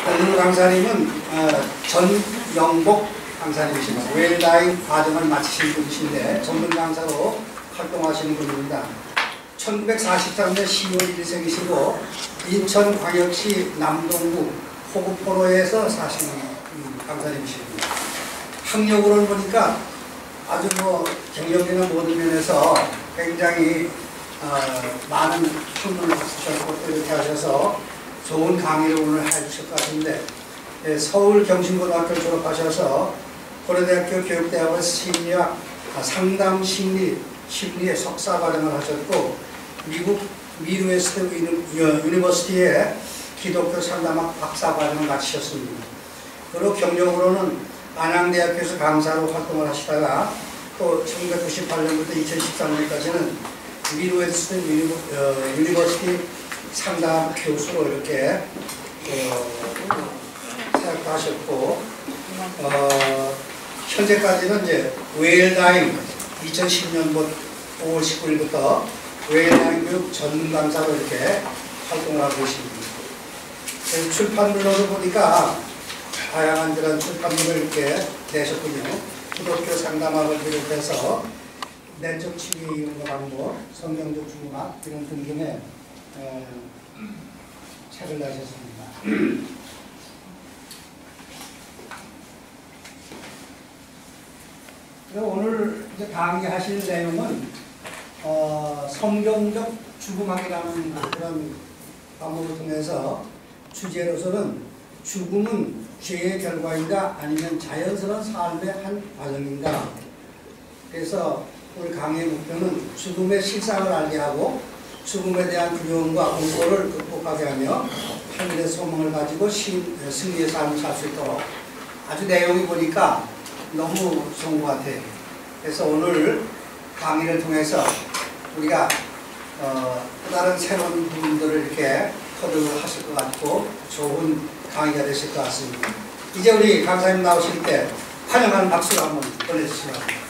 오늘 강사님은 전영복 강사님이십니다. 웰다잉 과정을 마치신 분이신데 전문 강사로 활동하시는 분입니다. 1943년 10월 1일생이시고 인천광역시 남동구 호구포로에서 사시는 강사님이십니다. 학력으로는 보니까 아주 경력이나 모든 면에서 굉장히 많은 학문을 갖추셨고 또 이렇게 하셔서 좋은 강의를 오늘 해주실 것 같은데, 서울 경신고등학교를 졸업하셔서 고려대학교 교육대학원에서 상담 심리의 석사 과정을 하셨고, 미국 미드웨스트 유니버시티의 기독교 상담학 박사 과정을 마치셨습니다. 그리고 경력으로는 안양대학교에서 강사로 활동을 하시다가 또 1998년부터 2013년까지는 미드웨스트 유니버시티 상담 교수로 이렇게 사역도 하셨고, 현재까지는 이제 웰다잉 2010년 5월 19일부터 웰다잉 교육 전문 강사로 이렇게 활동을 하고 계십니다. 출판물로도 보니까 다양한 그런 출판물을 이렇게 내셨군요. 기독교 상담학을 비롯해서 내적 치유의 이론과 방법, 성경적 중문학 이런 등등의 책을 내셨습니다. 오늘 이제 강의하실 내용은 성경적 죽음학이라는 그런 과목을 통해서 주제로서는 죽음은 죄의 결과인가 아니면 자연스러운 삶의 한 과정인가. 그래서 오늘 강의의 목표는 죽음의 실상을 알게 하고 죽음에 대한 두려움과 공포를 극복하게 하며 하늘의 소망을 가지고 승리의 삶을 살 수 있도록, 아주 내용이 보니까 너무 좋은 것 같아요. 그래서 오늘 강의를 통해서 우리가 또 다른 새로운 부분들을 이렇게 터득을 하실 것 같고 좋은 강의가 되실 것 같습니다. 이제 우리 강사님 나오실 때 환영하는 박수를 한번 보내주시기 바랍니다.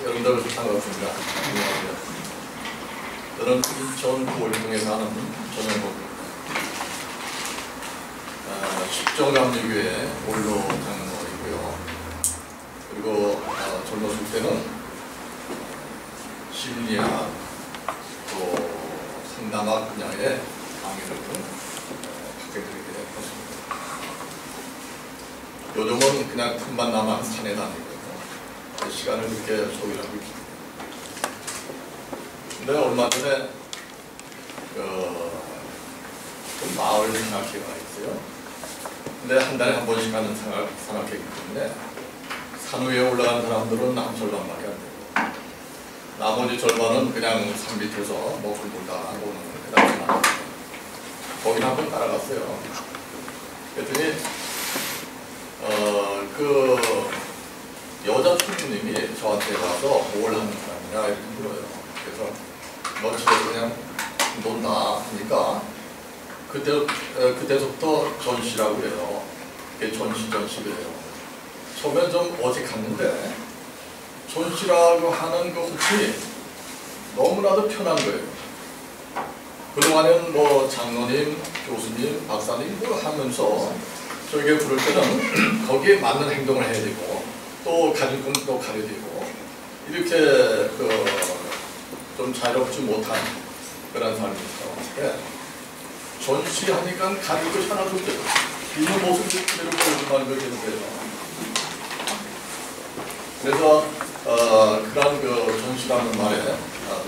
여러분들 반갑습니다. 안녕하세요. 저는 인천 구월동에 사는 전영복입니다. 십정감리교회 원로 장로이고요. 그리고 젊었을 때는 심리학 또 상담학 분야의 강의를 하게 되게 됐습니다. 요즘은 그냥 틈만 나면 산에 다니고 시간을 그렇게 소비하고 있습니다. 근데 얼마 전에 그 마을 생활회가 있어요. 근데 한 달에 한 번씩 하는 생활회이기 때문에 산 위에 올라간 사람들은 한 절반밖에 안 되고 나머지 절반은 그냥 산 밑에서 먹을 놀다 오는 그다음에 거기 한번 따라갔어요. 그랬더니 그 여자 총무님이 저한테 와서 뭘 하는 사람이냐 이렇게 물어요. 그래서 너 집에서 그냥 논다 하니까 그때부터 전시라고 그래요. 그게 전시래요. 처음엔 좀 어색했는데 전시라고 하는 그 호칭이 너무나도 편한 거예요. 그동안에는 뭐 장로님, 교수님, 박사님 뭐 하면서 저에게 부를 때는 거기에 맞는 행동을 해야 되고 또 가질 건 또 가려야 되고 이렇게 좀 자유롭지 못한 그런 삶이었어요. 전시하니까 가질 것이 하나도 없어요. 있는 모습을 그대로 보여주는 게 계속돼요. 그래서 그런 그 전시라는 말에 아주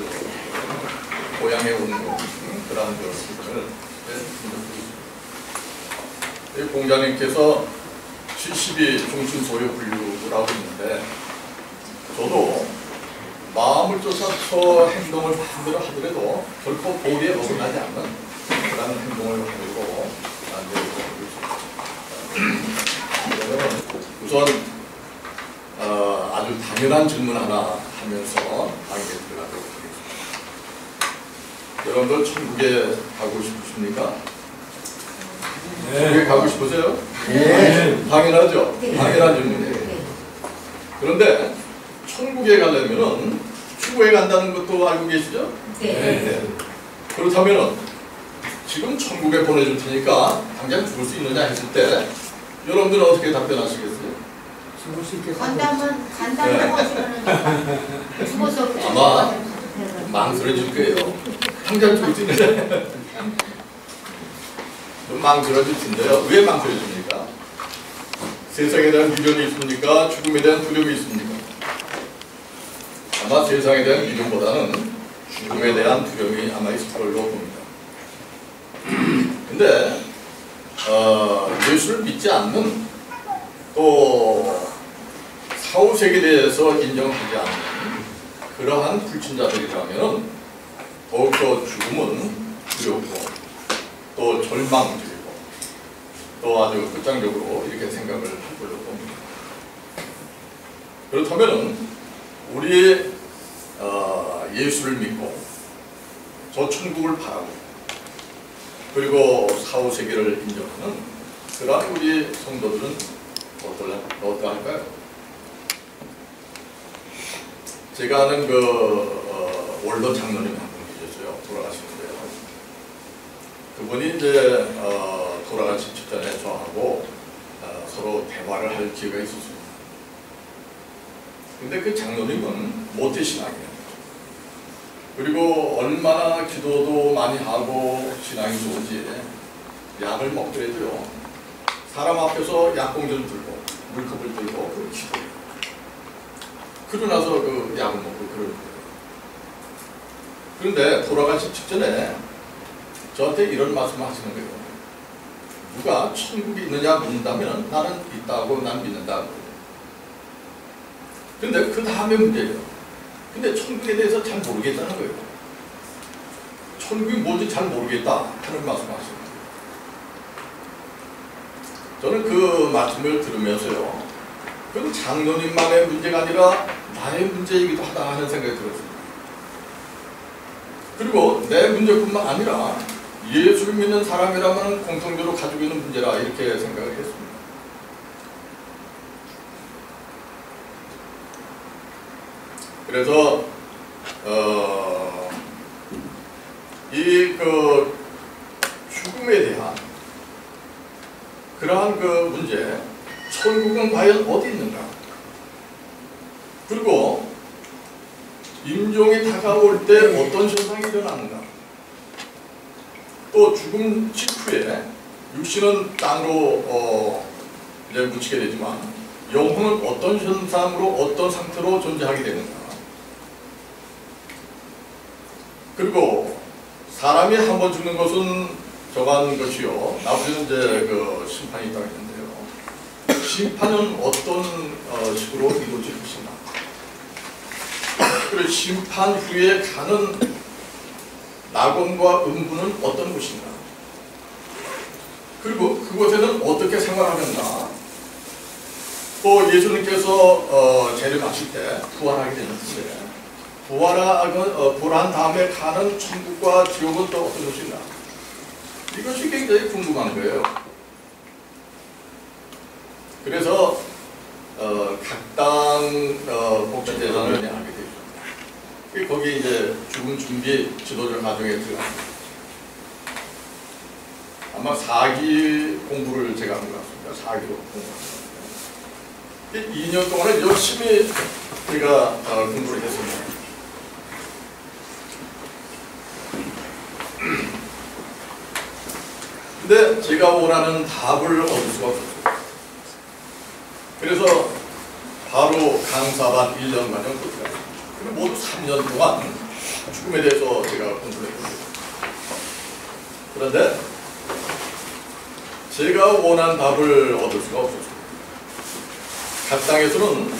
고향에 오는 그런 그 부분을 이 공자님께서 70이 중심소요 분류를 하고 있는데 저도 마음을 쫓아서 행동을 마음대로 하더라도 결코 보리에 벗어나지 않는 그런 행동을 하려고 우선 아주 당연한 질문 하나 하면서 강의에 들어가도록 하겠습니다. 여러분들 천국에 가고 싶으십니까? 네. 천국에 가고 싶으세요? 네. 당연하죠. 네. 당연한 질문이에요. 네. 그런데 천국에 가려면은 죽어야 간다는 것도 알고 계시죠? 네. 그렇다면은 지금 천국에 보내줄 테니까 당장 죽을 수 있느냐 했을 때 여러분들은 어떻게 답변하시겠어요? 죽을 수 있겠어요? 간다면 네. 하시면은 죽어서 아마 망설여질 거예요. 당장 죽을 수 있느냐? 좀 망설여질 텐데요. 왜 망설여집니까? 세상에 대한 미련이 있습니까? 죽음에 대한 두려움이 있습니까? 아마 세상에 대한 미련보다는 죽음에 대한 두려움이 아마 있을 걸로 봅니다. 근데 예수를 믿지 않는 또 사후세계에 대해서 인정하지 않는 그러한 불신자들이라면 더욱더 죽음은 두렵고 또 절망적이고 또 아주 끝장적으로 이렇게 생각을 할 걸로 봅니다. 그렇다면 우리 예수를 믿고 저 천국을 바라고 그리고 사후세계를 인정하는 그러한 우리 성도들은 어떠할까요? 제가 아는 원로 장로님 한 분 계셨어요. 돌아가시는데요. 그분이 이제 돌아가신 직전에 저하고 서로 대화를 할 기회가 있었습니다. 근데 그 장로님은 모태신앙이에요. 그리고 얼마나 기도도 많이 하고 신앙이 좋은지 약을 먹더라도요. 사람 앞에서 약봉지를 들고 물컵을 들고 그 기도해요. 그러고 나서 그 약을 먹고 그러는 거예요. 그런데 돌아가신 직전에 저한테 이런 말씀을 하시는 거예요. 누가 천국이 있느냐 묻는다면 나는 있다고 난 믿는다고. 근데 그 다음에 문제예요. 근데 천국에 대해서 잘 모르겠다는 거예요. 천국이 뭔지 잘 모르겠다 하는 말씀을 하십니다. 저는 그 말씀을 들으면서요. 그건 장로님만의 문제가 아니라 나의 문제이기도 하다 하는 생각이 들었습니다. 그리고 내 문제뿐만 아니라 예수를 믿는 사람이라면 공통적으로 가지고 있는 문제라 이렇게 생각을 했습니다. 그래서 이 죽음에 대한 그러한 문제, 천국은 과연 어디 있는가? 그리고 임종이 다가올 때 어떤 현상이 일어나는가? 또 죽음 직후에 육신은 땅으로 이제 묻히게 되지만 영혼은 어떤 현상으로 어떤 상태로 존재하게 되는가? 그리고 사람이 한 번 죽는 것은 저간 것이요. 나머지는 이제 심판이 있다고 했는데요. 심판은 어떤 식으로 이루어질 것인가? 그리고 심판 후에 가는 낙원과 음부는 어떤 곳인가? 그리고 그곳에는 어떻게 생활하는가? 또 예수님께서 재림하실 때 부활하게 되는데 부활한 다음에 가는 천국과 지옥은 또 어떤 것인가? 이것이 굉장히 궁금한 거예요. 그래서 각 당 복지재단을 하게 되죠. 거기 이제 죽음 준비 지도자 과정에 들어갑니다. 아마 4기 공부를 제가 한 것 같습니다. 4기로 공부했습니다. 2년 동안에 열심히 제가 공부를 했습니다. 근데 제가 원하는 답을 얻을 수가 없었어요. 그래서 바로 강사반 1년간을 고쳐갔습니다. 모두 3년 동안 죽음에 대해서 제가 공부를 했거든요. 그런데 제가 원한 답을 얻을 수가 없었습니다. 각 당에서는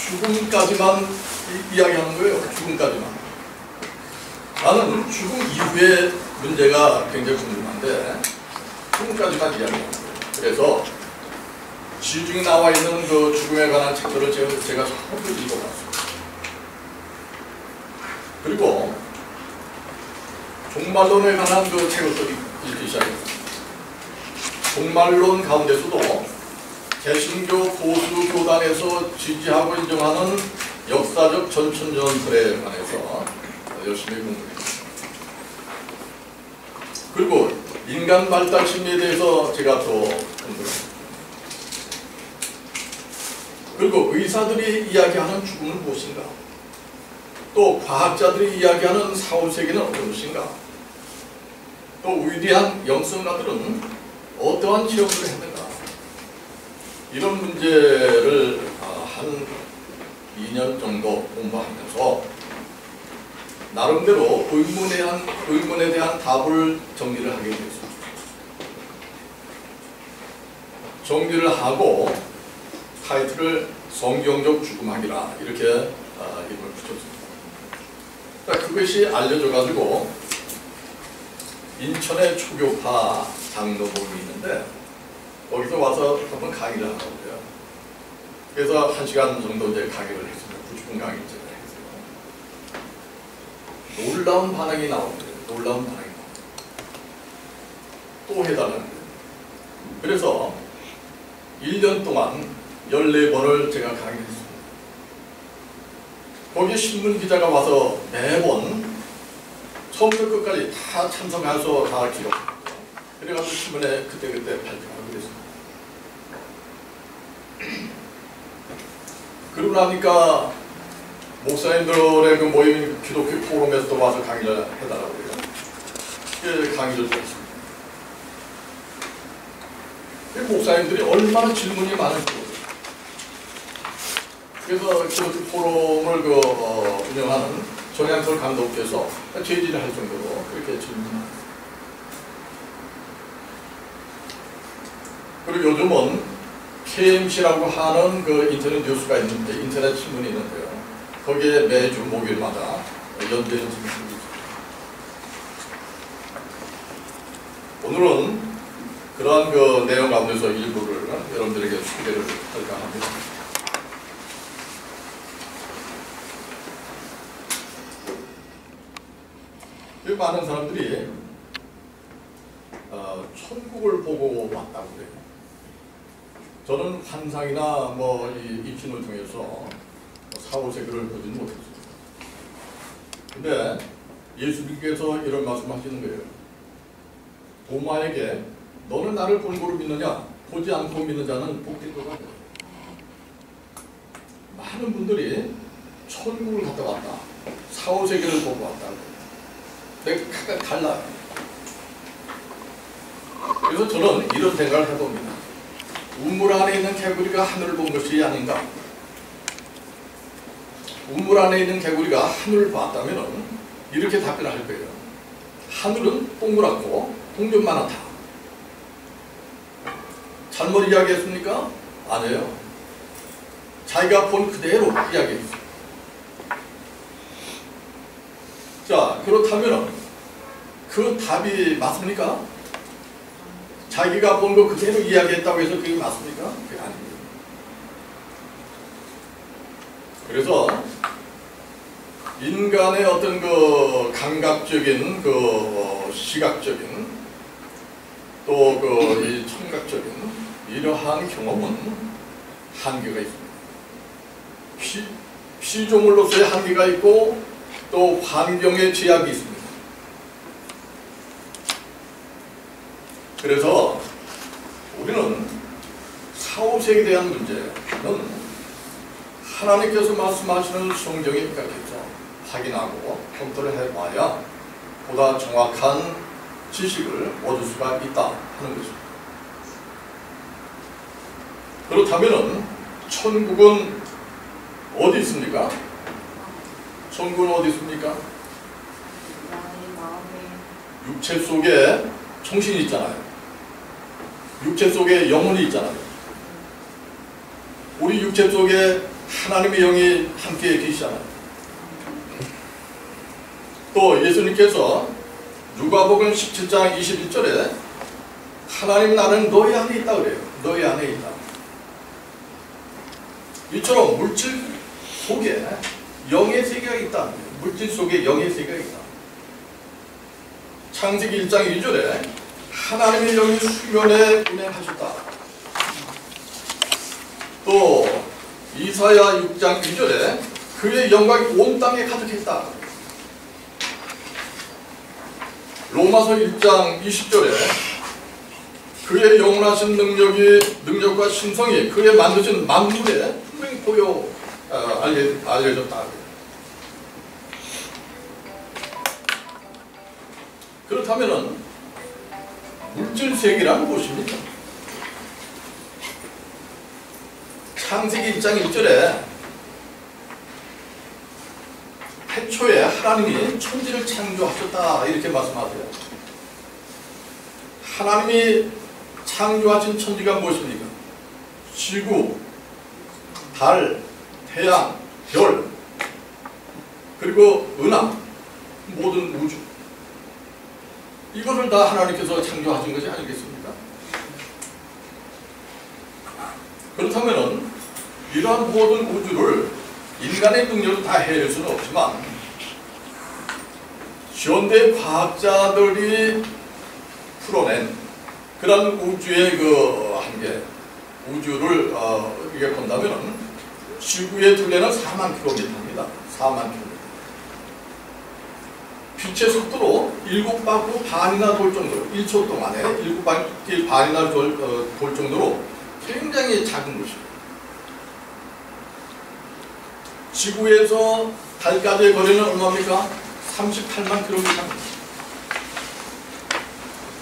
죽음까지만 이야기하는 거예요. 죽음까지만. 나는 죽음 이후의 문제가 굉장히 궁금한데 죽음까지만 이야기합니다. 그래서 시중에 나와 있는 죽음에 관한 책들을 제가 전부 읽어봤습니다. 그리고 종말론에 관한 책을 또 읽기 시작했습니다. 종말론 가운데서도 개신교 보수 교단에서 지지하고 인정하는 역사적 전천전설에 관해서 열심히 공부했습니다. 그리고 인간 발달 심리에 대해서 제가 또 공부했습니다. 그리고 의사들이 이야기하는 죽음은 무엇인가? 또 과학자들이 이야기하는 사후세계는 어떤 것인가? 또 위대한 영성가들은 어떠한 체험을 했는가? 이런 문제를 한 2년 정도 공부하면서 나름대로 의문에 대한 답을 정리를 하게 됐습니다. 정리를 하고 타이틀을 성경적 죽음학이라 이렇게 이름을 붙였습니다. 그것이 알려져가지고 인천의 초교파 장로모임이 있는데 거기서 와서 한번 강의를 하더라고요. 그래서 1시간 정도 이제 강의를 했습니다. 90분 강의를 했어요. 놀라운 반응이 나옵니다. 놀라운 반응이 나옵니다. 또 해달라는 거예요. 그래서 1년 동안 14번을 제가 강의했습니다. 거기 신문 기자가 와서 매번 처음부터 끝까지 다 참석해서 다 기록합니다. 그래가지고 신문에 그때그때 발표하고 그랬습니다. 그러고 나니까 목사님들의 그 모임 기독교 포럼에서도 와서 강의를 해달라고 해요. 강의를 했습니다. 목사님들이 얼마나 질문이 많은지. 그래서 기독교 포럼을 운영하는 전양철 감독께서 제지를 할 정도로 그렇게 질문합니다. 그리고 요즘은 KMC라고 하는 그 인터넷 뉴스가 있는데, 인터넷 신문이 있는데요. 거기에 매주 목요일마다 연대는 질문이 있습니다. 오늘은 그러한 그 내용 가운데서 일부를 여러분들에게 소개를 할까 합니다. 많은 사람들이 천국을 보고 왔다고 그래요. 저는 환상이나 이 입신을 통해서 사후세계를 보지는 못했습니다. 근데 예수님께서 이런 말씀하시는 거예요. 도마에게 너는 나를 본고로 믿느냐? 보지 않고 믿는 자는 복된 것 같다. 많은 분들이 천국을 갔다 왔다. 사후세계를 보고 왔다. 각각 달라요. 그래서 저는 이런 생각을 해봅니다. 우물 안에 있는 개구리가 하늘을 본 것이 아닌가? 우물 안에 있는 개구리가 하늘을 봤다면 이렇게 답변을 할 거예요. 하늘은 동그랗고 동전만 하다. 잘못 이야기했습니까? 아니에요. 자기가 본 그대로 이야기했어요. 자, 그렇다면 그 답이 맞습니까? 자기가 본 거 그대로 이야기했다고 해서 그게 맞습니까? 그게 아닙니다. 그래서 인간의 어떤 그 감각적인 그 시각적인 또 그 이 청각적인 이러한 경험은 한계가 있습니다. 피조물로서의 한계가 있고 또 환경의 제약이 있습니다. 그래서 우리는 사후세계에 대한 문제는 하나님께서 말씀하시는 성경에 입각해서 확인하고 검토를 해봐야 보다 정확한 지식을 얻을 수가 있다 하는 것입니다. 그렇다면 천국은 어디 있습니까? 천국은 어디 있습니까? 육체 속에 정신이 있잖아요. 육체 속에 영혼이 있잖아요. 우리 육체 속에 하나님의 영이 함께 계시잖아요. 또 예수님께서 누가복음 17장 21절에 하나님 나는 너희 안에 있다 그래요. 너희 안에 있다. 이처럼 물질 속에 영의 세계가 있다. 물질 속에 영의 세계가 있다. 창세기 1장 2절에 하나님이 여기 수면에 운행하셨다. 또 이사야 6장 2절에 그의 영광이 온 땅에 가득했다. 로마서 1장 20절에 그의 영원하신 능력과 신성이 그의 만드신 만물에 분명히 알려졌다. 그렇다면 물질 세계란 무엇입니까? 창세기 1장 1절에 태초에 하나님이 천지를 창조하셨다 이렇게 말씀하세요. 하나님이 창조하신 천지가 무엇입니까? 지구, 달, 태양, 별, 그리고 은하, 모든 우주. 이것을 다 하나님께서 창조하신 것이 아니겠습니까? 그렇다면 이러한 모든 우주를 인간의 능력으로 다 해낼 수는 없지만 현대 과학자들이 풀어낸 그런 우주의 그 한계, 우주를 이게 본다면 지구의 둘레는 4만 킬로미터입니다. 4만 킬로미터. 빛의 속도로 7바퀴 반이나 돌 정도로 1초 동안에 7바퀴 반이나 돌 정도로 굉장히 작은 것입니다. 지구에서 달까지의 거리는 얼마입니까? 38만 킬로미터입니다.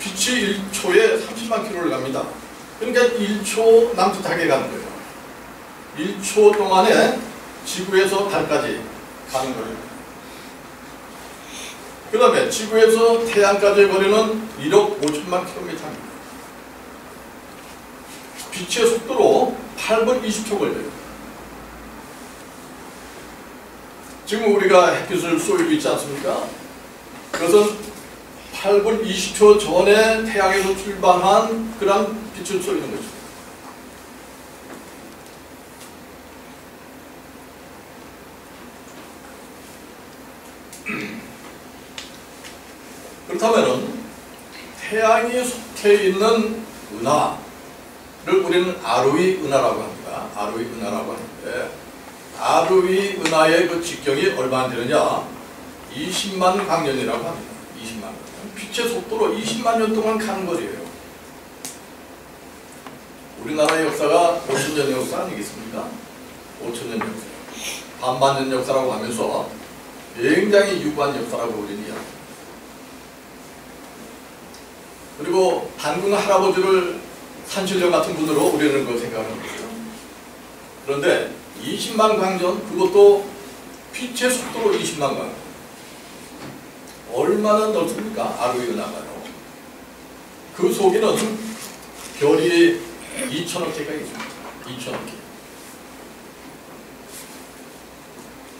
빛이 1초에 30만 킬로를 갑니다. 그러니까 1초 남짓하게 가는 거예요. 1초 동안에 지구에서 달까지 가는 거예요. 그 다음에 지구에서 태양까지의 거리는 1억 5천만 킬로미터입니다. 빛의 속도로 8분 20초 걸려요. 지금 우리가 햇빛을 쏘이고 있지 않습니까? 그것은 8분 20초 전에 태양에서 출발한 그런 빛을 쏘이는 것입니다. 그렇다면 태양이 속해 있는 은하를 우리는 아루이 은하라고 합니다. 아루이 은하라고 하는데 아루이 은하의 그 직경이 얼마나 되느냐? 20만 광년이라고 합니다. 20만 년. 빛의 속도로 20만 년 동안 가는 거리예요. 우리나라의 역사가 5천년 역사 아니겠습니까? 5천년 역사. 반만년 역사라고 하면서 굉장히 유구한 역사라고 우리는 이야기합니다. 그리고 단군 할아버지를 산신령 같은 분으로 우리는 그 생각하는 거죠. 그런데 20만 광년, 그것도 빛의 속도로 20만 광년. 얼마나 넓습니까? 아루이 은하가요. 그 속에는 별이 2천억 개가 있습니다. 2천억 개.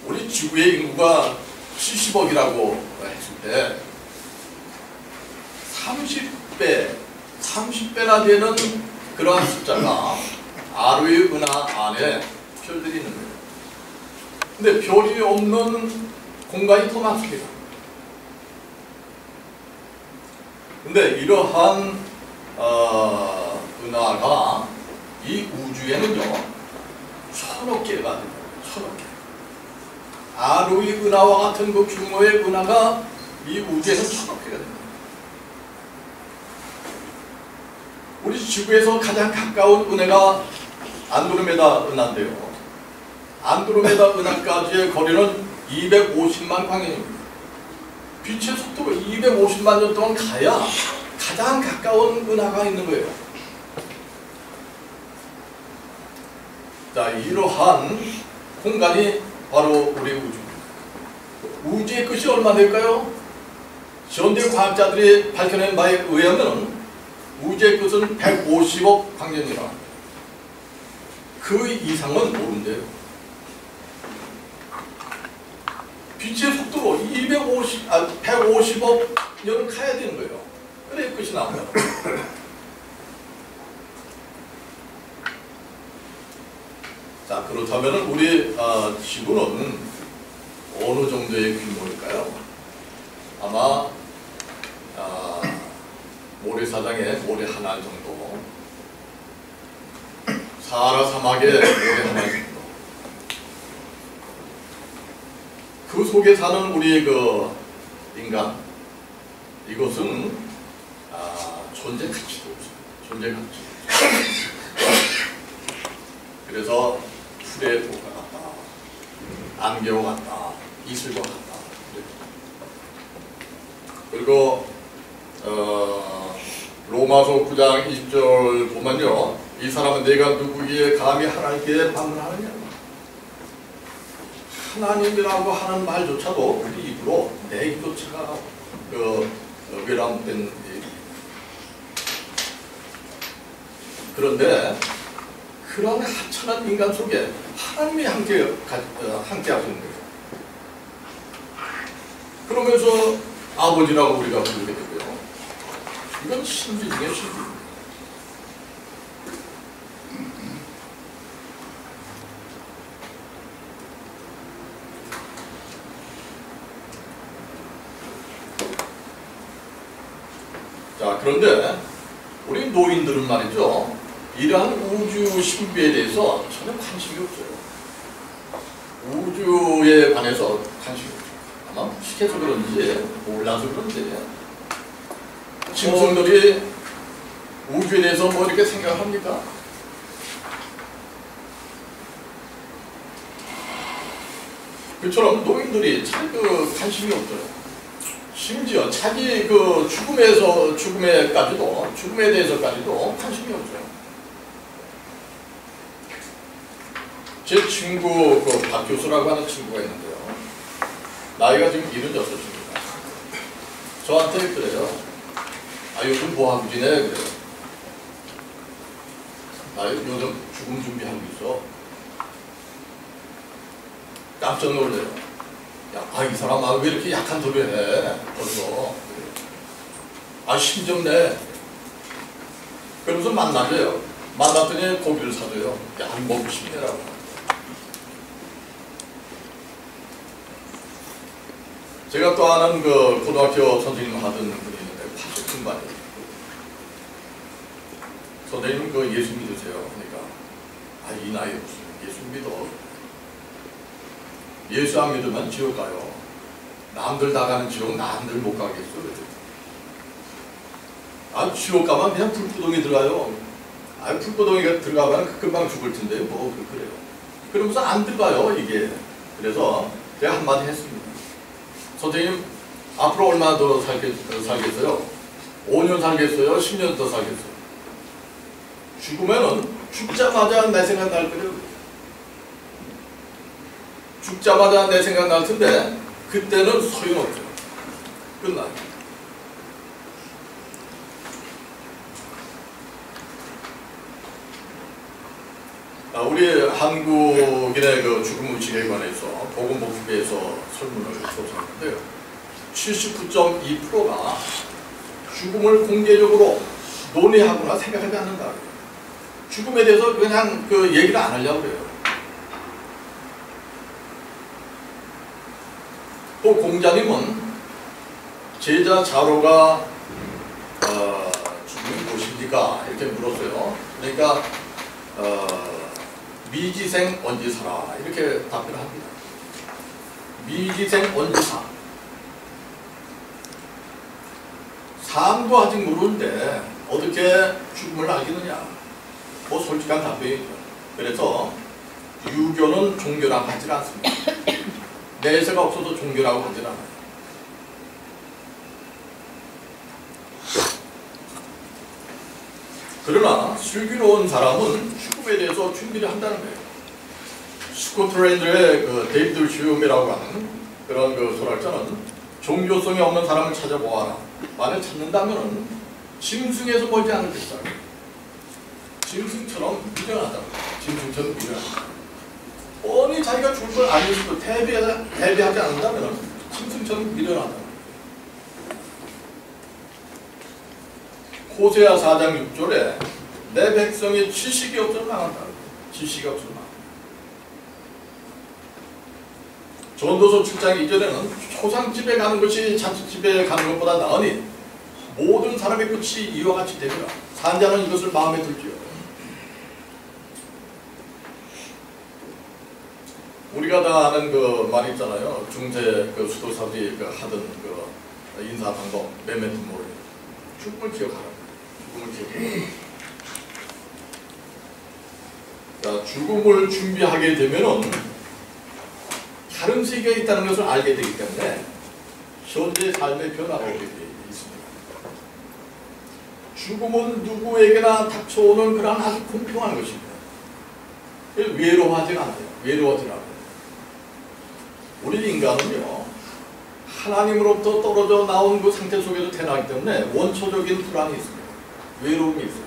우리 지구의 인구가 70억이라고 했을 때 30배나 되는 그러한 숫자가 아루이 은하 안에 별들이 있는 거예요. 근데 별이 없는 공간이 더 많습니다. 근데 이러한 은하가 이 우주에는요 1000억 개가 됩니다. 1000억 개. 아루이 은하와 같은 그 규모의 은하가 이 우주에는 1000억 개가 됩니다. 우리 지구에서 가장 가까운 은하가 안드로메다 은하인데요. 안드로메다 은하까지의 거리는 250만 광년입니다. 빛의 속도로 250만 년 동안 가야 가장 가까운 은하가 있는 거예요. 자, 이러한 공간이 바로 우리 우주입니다. 우주의 끝이 얼마 될까요? 현대 과학자들이 밝혀낸 바에 의하면 우주의 끝은 150억 광년이라. 그 이상은 모른대요. 빛의 속도로 150억 년을 가야 되는 거예요. 그래야 끝이 나와요. 자, 그렇다면 우리 지구는 어느 정도의 규모일까요? 아마 모래사장에 모래 하나 정도, 사하라 사막에 모래 하나 정도. 그 속에 사는 우리 그 인간, 이것은 존재 가치도 없어요. 존재 가치. 그래서 풀의 도가 같다, 안개와 같다, 이슬과 같다. 그리고 로마서 9장 20절 보면요, 이 사람은 내가 누구기에 감히 하나님께 반문하느냐. 하나님이라고 하는 말조차도 우리 입으로 내기조차가 외람된 얘기. 그런데 그런 하찮은 인간 속에 하나님이 함께 하시는 거예요. 그러면서 아버지라고 우리가 부르게 되고요. 이건 신비 중에 신비. 자, 그런데 우리 노인들은 말이죠, 이러한 우주 신비에 대해서 전혀 관심이 없어요. 우주에 관해서 관심이 없어요. 아마 무식해서 그런지 몰라서 그런지 짐승들이 우주에 대해서 뭐 이렇게 생각합니까? 그처럼 노인들이 참 관심이 없어요. 심지어 자기 죽음에 대해서까지도 관심이 없어요. 제 친구 박 교수라고 하는 친구가 있는데요. 나이가 지금 76입니다. 저한테 그래요. 요즘 뭐 하고 지내? 그래요. 나 요즘 죽음 준비하고 있어. 깜짝 놀래요. 야, 이 사람 왜 이렇게 약한 소리를 해? 벌써. 심정네. 그러면서 만나줘요. 만났더니 고기를 사줘요. 야, 먹고 싶네라고. 제가 또 아는 고등학교 선생님 하던 분이 있는데 80중반이에요. 선생님 예수 믿으세요? 그러니까 이 나이에 무슨 예수 믿어? 예수 안 믿으면 지옥 가요. 남들 다 가는 지옥 남들 못 가겠어. 지옥 가면 그냥 불구덩이 들어가요. 불구덩이가 들어가면 금방 죽을 텐데 뭐 그래요. 그러면서 안 들어가요 이게. 그래서 제가 한마디 했습니다. 선생님 앞으로 얼마나 더 살겠어요? 5년 살겠어요? 10년 더 살겠어요? 죽으면은 죽자마자 내 생각 날 거예요. 죽자마자 내 생각 날 텐데 그때는 소용없어요. 끝나요. 우리 한국인의 죽음 의식에 관해서 보건복지부에서 설문을 조사했는데요. 79.2%가 죽음을 공개적으로 논의하거나 생각하지 않는다. 죽음에 대해서 그냥 얘기를 안 하려고 그래요. 또 공자님은 제자 자로가 죽음이 무엇입니까? 이렇게 물었어요. 그러니까 미지생 언지사라 이렇게 답변을 합니다. 미지생 언지사. 삶도 아직 모르는데 어떻게 죽음을 알겠느냐. 뭐 솔직한 답변이죠. 그래서 유교는 종교라고 하지 않습니다. 내세가 없어서 종교라고 하지 않아요. 그러나 슬기로운 사람은 죽음에 대해서 준비를 한다는 거예요. 스코틀랜드의 데이비드 휴메라고 하는 그런 철학자는 종교성이 없는 사람을 찾아보아라. 만약 찾는다면 짐승에서 멀지 않을 것이다. 짐승처럼 미련하다. 짐승처럼 미련하다. 뻔히 자기가 죽을 걸 알면서도 대비하지 않는다면 짐승처럼 미련하다. 호세아 4장 6절에 내 백성이 지식이 없어서 망한다. 지식이 없어서 망한다. 전도서 7장 2절에는 초상집에 가는 것이 잔치집에 가는 것보다 나으니 모든 사람의 끝이 이와 같이 됩니다. 산자는 이것을 마음에 들지요. 우리가 다 아는 그 말 있잖아요. 중세 그 수도사들이 그 하던 그 인사 방법, 메멘토 모리. 죽음을 기억하라. 죽음을 기억하라. 자, 죽음을 준비하게 되면은 다른 세계가 있다는 것을 알게 되기 때문에 현재 삶의 변화가 오게 되어 있습니다. 죽음은 누구에게나 닥쳐오는 그런 아주 공평한 것입니다. 외로워하지 않아요. 외로워하지 않아요. 우리 인간은요, 하나님으로부터 떨어져 나온 그 상태 속에서 태어나기 때문에 원초적인 불안이 있습니다. 외로움이 있어요.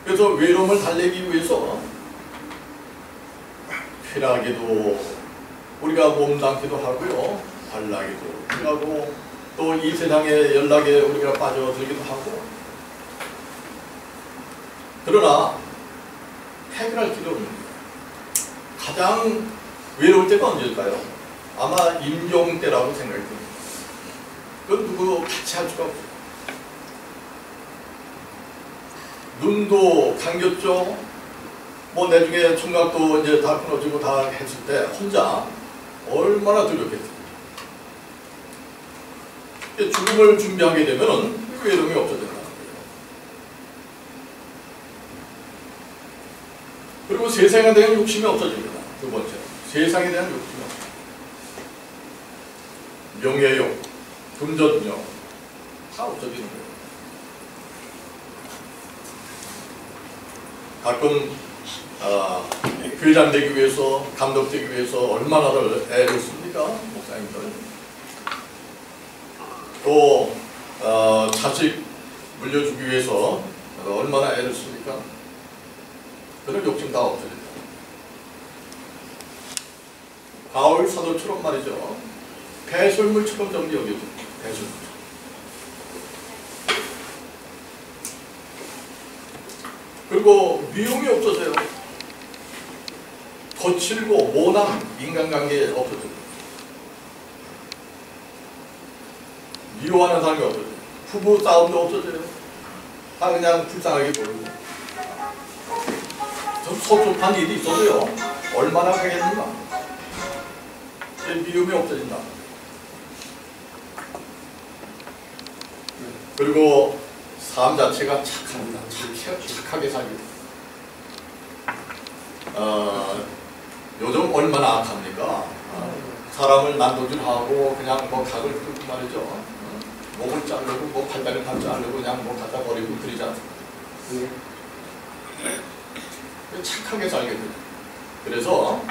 그래서 외로움을 달래기 위해서 쾌락에도 우리가 몸담기도 하고요, 관락에도 하고, 또 이 세상의 연락에 우리가 빠져들기도 하고. 그러나 해결할 길은 없는 거예요. 가장 외로울 때가 언제일까요? 아마 임종 때라고 생각이 듭니다. 그건 누구 같이 할 수가 없어요. 눈도 감겼죠. 뭐 나중에 청각도 이제 다 끊어지고 다 했을 때 혼자 얼마나 두렵겠어요. 죽음을 준비하게 되면은 외로움이 없어진다는 거예요. 그리고 세상에 대한 욕심이 없어집니다. 두 번째, 세상에 대한 욕심이 없어집니다. 명예욕, 금전욕 다 없어지는 거예요. 가끔 회장 되기 위해서, 감독 되기 위해서 얼마나를 애를 씁니까? 목사님들. 또 자식 물려주기 위해서 얼마나 애를 씁니까? 그런 욕심 다 없어진다. 바울 사도처럼 말이죠. 배설물처럼 정리 여겨줍니다. 배설물. 그리고 미움이 없어져요. 거칠고 모난 인간관계에 없어져요. 미워하는 사람이 없어져요. 부부 싸움도 없어져요. 다 그냥 불쌍하게 보이고. 좀 섭섭한 일이 있어도요. 얼마나 하겠는가. 미움이 없어진다. 그리고 삶 자체가 착합니다. 착하게 살게 됩니다. 요즘 얼마나 악합니까? 사람을 난도질하고 그냥 뭐 각을 뚫고 말이죠. 목을 자르고 뭐 팔다리를 자르고 그냥 뭐 갖다 버리고 그러지 않습니까? 착하게 살게 됩니다. 그래서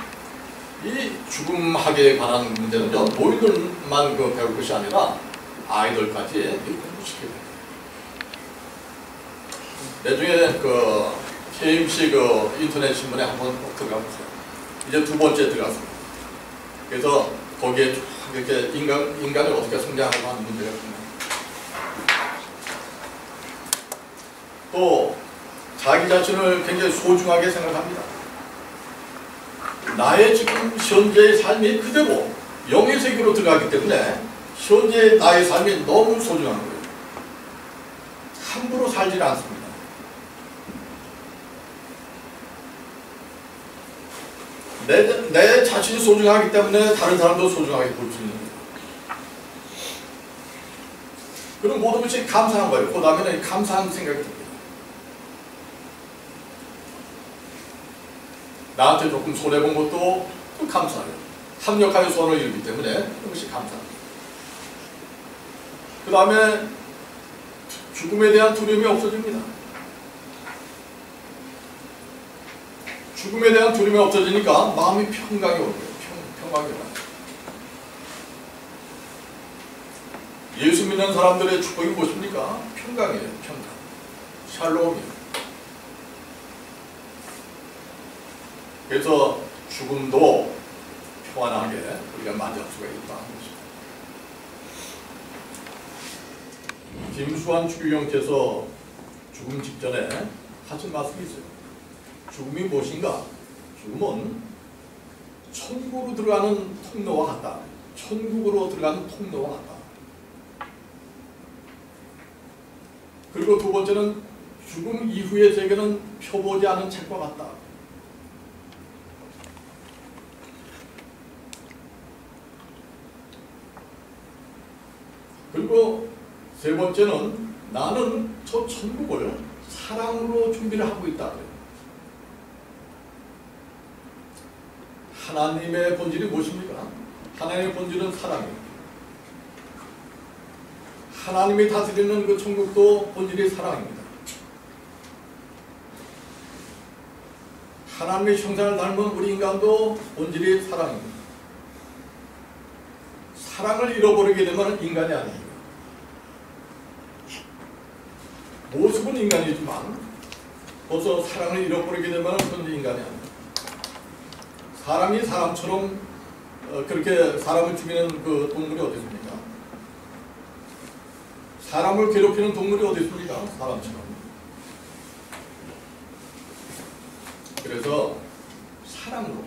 이 죽음학에 관한 문제는요, 노인들만 배울 것이 아니라 아이들까지 공부시켜야 됩니다. 나중에 그 KMC 그 인터넷 신문에 한번 들어가 보세요. 이제 두 번째 들어갔습니다. 그래서 거기에 이렇게 인간을 어떻게 성장하고 하는 문제가 있습니다. 또 자기 자신을 굉장히 소중하게 생각합니다. 나의 지금 현재의 삶이 그대로 영의 세계로 들어가기 때문에 현재의 나의 삶이 너무 소중한 거예요. 함부로 살지 않습니다. 내 자신이 소중하기 때문에 다른 사람도 소중하게 볼 수 있는 거예요. 그럼 모든 것이 감사한 거예요. 그 다음에는 감사한 생각이 듭니다. 나한테 조금 손해본 것도 또 감사해요. 합력하여 손을 이루기 때문에 그것이 감사합니다. 그 다음에 죽음에 대한 두려움이 없어집니다. 죽음에 대한 두려움이 없어지니까 마음이 평강이 오는 거예요. 평강이 와요. 예수 믿는 사람들의 축복이 무엇입니까? 평강이에요. 평강. 샬롬이에요. 그래서 죽음도 평안하게 우리가 맞이할 수가 있다는 것입니다. 김수환 추기경께서 죽음 직전에 하신 말씀이 있어요. 죽음이 무엇인가? 죽음은 천국으로 들어가는 통로와 같다. 천국으로 들어가는 통로와 같다. 그리고 두 번째는 죽음 이후의 세계는 펴보지 않은 책과 같다. 그리고 세 번째는 나는 저 천국을 사랑으로 준비를 하고 있다. 하나님의 본질이 무엇입니까? 하나님의 본질은 사랑입니다. 하나님이 다스리는 그 천국도 본질이 사랑입니다. 하나님의 형상을 닮은 우리 인간도 본질이 사랑입니다. 사랑을 잃어버리게 되면 인간이 아니에요. 모습은 인간이지만 벌써 사랑을 잃어버리게 되면 그건 인간이 아니에요. 사람이 사람처럼 그렇게 사람을 죽이는 그 동물이 어디 있습니까? 사람을 괴롭히는 동물이 어디 있습니까? 사람처럼. 그래서 사랑으로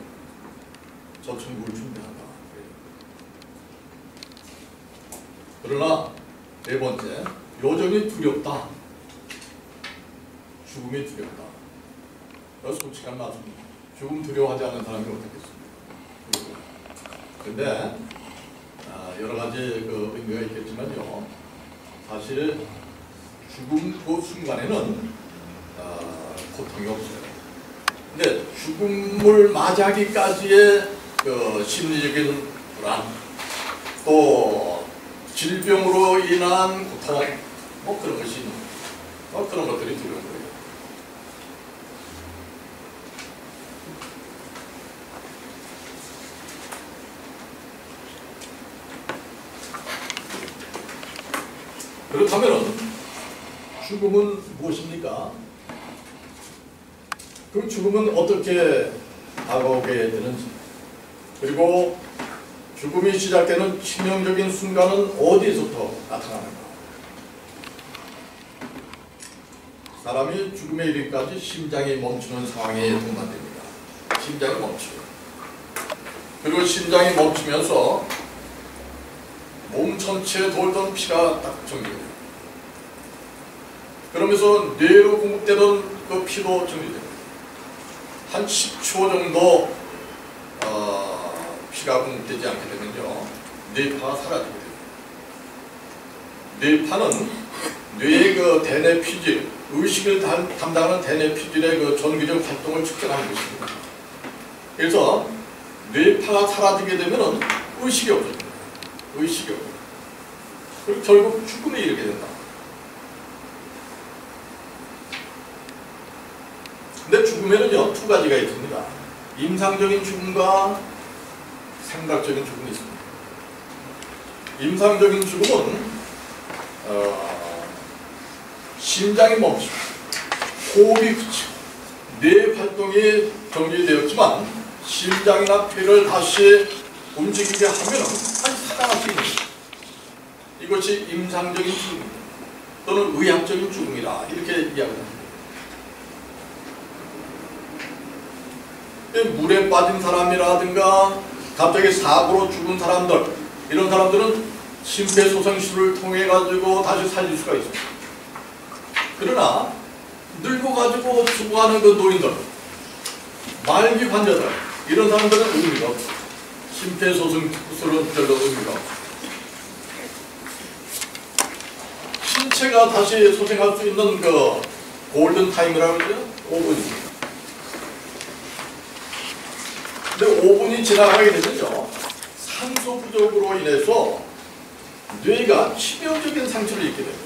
저 천국을 준비한다. 그러나 네 번째, 여전히 두렵다. 죽음이 두렵다. 솔직한 말씀입니다. 죽음 두려워하지 않는 사람이 어떻겠습니까? 근데 여러 가지 그 의미가 있겠지만요. 사실 죽음 그 순간에는 고통이 없어요. 근데 죽음을 맞이하기까지의 그 심리적인 불안, 또 질병으로 인한 고통, 뭐 그런 것이 있는 거예요. 그런 것들이 두려운 거예요. 그렇다면 죽음은 무엇입니까? 그 죽음은 어떻게 다가오게 되는지, 그리고 죽음이 시작되는 치명적인 순간은 어디에서부터 나타나는가? 사람이 죽음에 이르기까지 심장이 멈추는 상황에 동반됩니다. 심장이 멈춰요. 그리고 심장이 멈추면서 몸 전체에 돌던 피가 딱 정지돼요. 그러면서 뇌로 공급되던 그 피도 정지돼요. 한 10초 정도 피가 공급되지 않게 되면요, 뇌파가 사라지게 돼요. 뇌파는 뇌의 그 대뇌 피질, 의식을 담당하는 대뇌 피질의 그 전기적 활동을 측정하는 것입니다. 그래서 뇌파가 사라지게 되면은 의식이 없어집니다. 의식이 없어요. 그리고 결국 죽음에 이르게 된다. 근데 죽음에는요, 두 가지가 있습니다. 임상적인 죽음과 생각적인 죽음이 있습니다. 임상적인 죽음은 심장이 멈추고 호흡이 그치고 뇌 활동이 정지되었지만 심장이나 폐를 다시 움직이게 하면 다시 살아날 수 있는 거예요. 이것이 임상적인 죽음입니다. 또는 의학적인 죽음이라 이렇게 이야기합니다. 물에 빠진 사람이라든가 갑자기 사고로 죽은 사람들, 이런 사람들은 심폐소생술을 통해 가지고 다시 살릴 수가 있습니다. 그러나 늙어가지고 죽어가는 그 노인들, 말기 환자들, 이런 사람들은 의미가 없어요. 심폐소생술은 별로 의미가 없어요. 신체가 다시 소생할 수 있는 그 골든 타임이라고 그러죠? 5분입니다. 근데 5분이 지나가게 되면요, 산소 부족으로 인해서 뇌가 치명적인 상처를 입게 됩니다.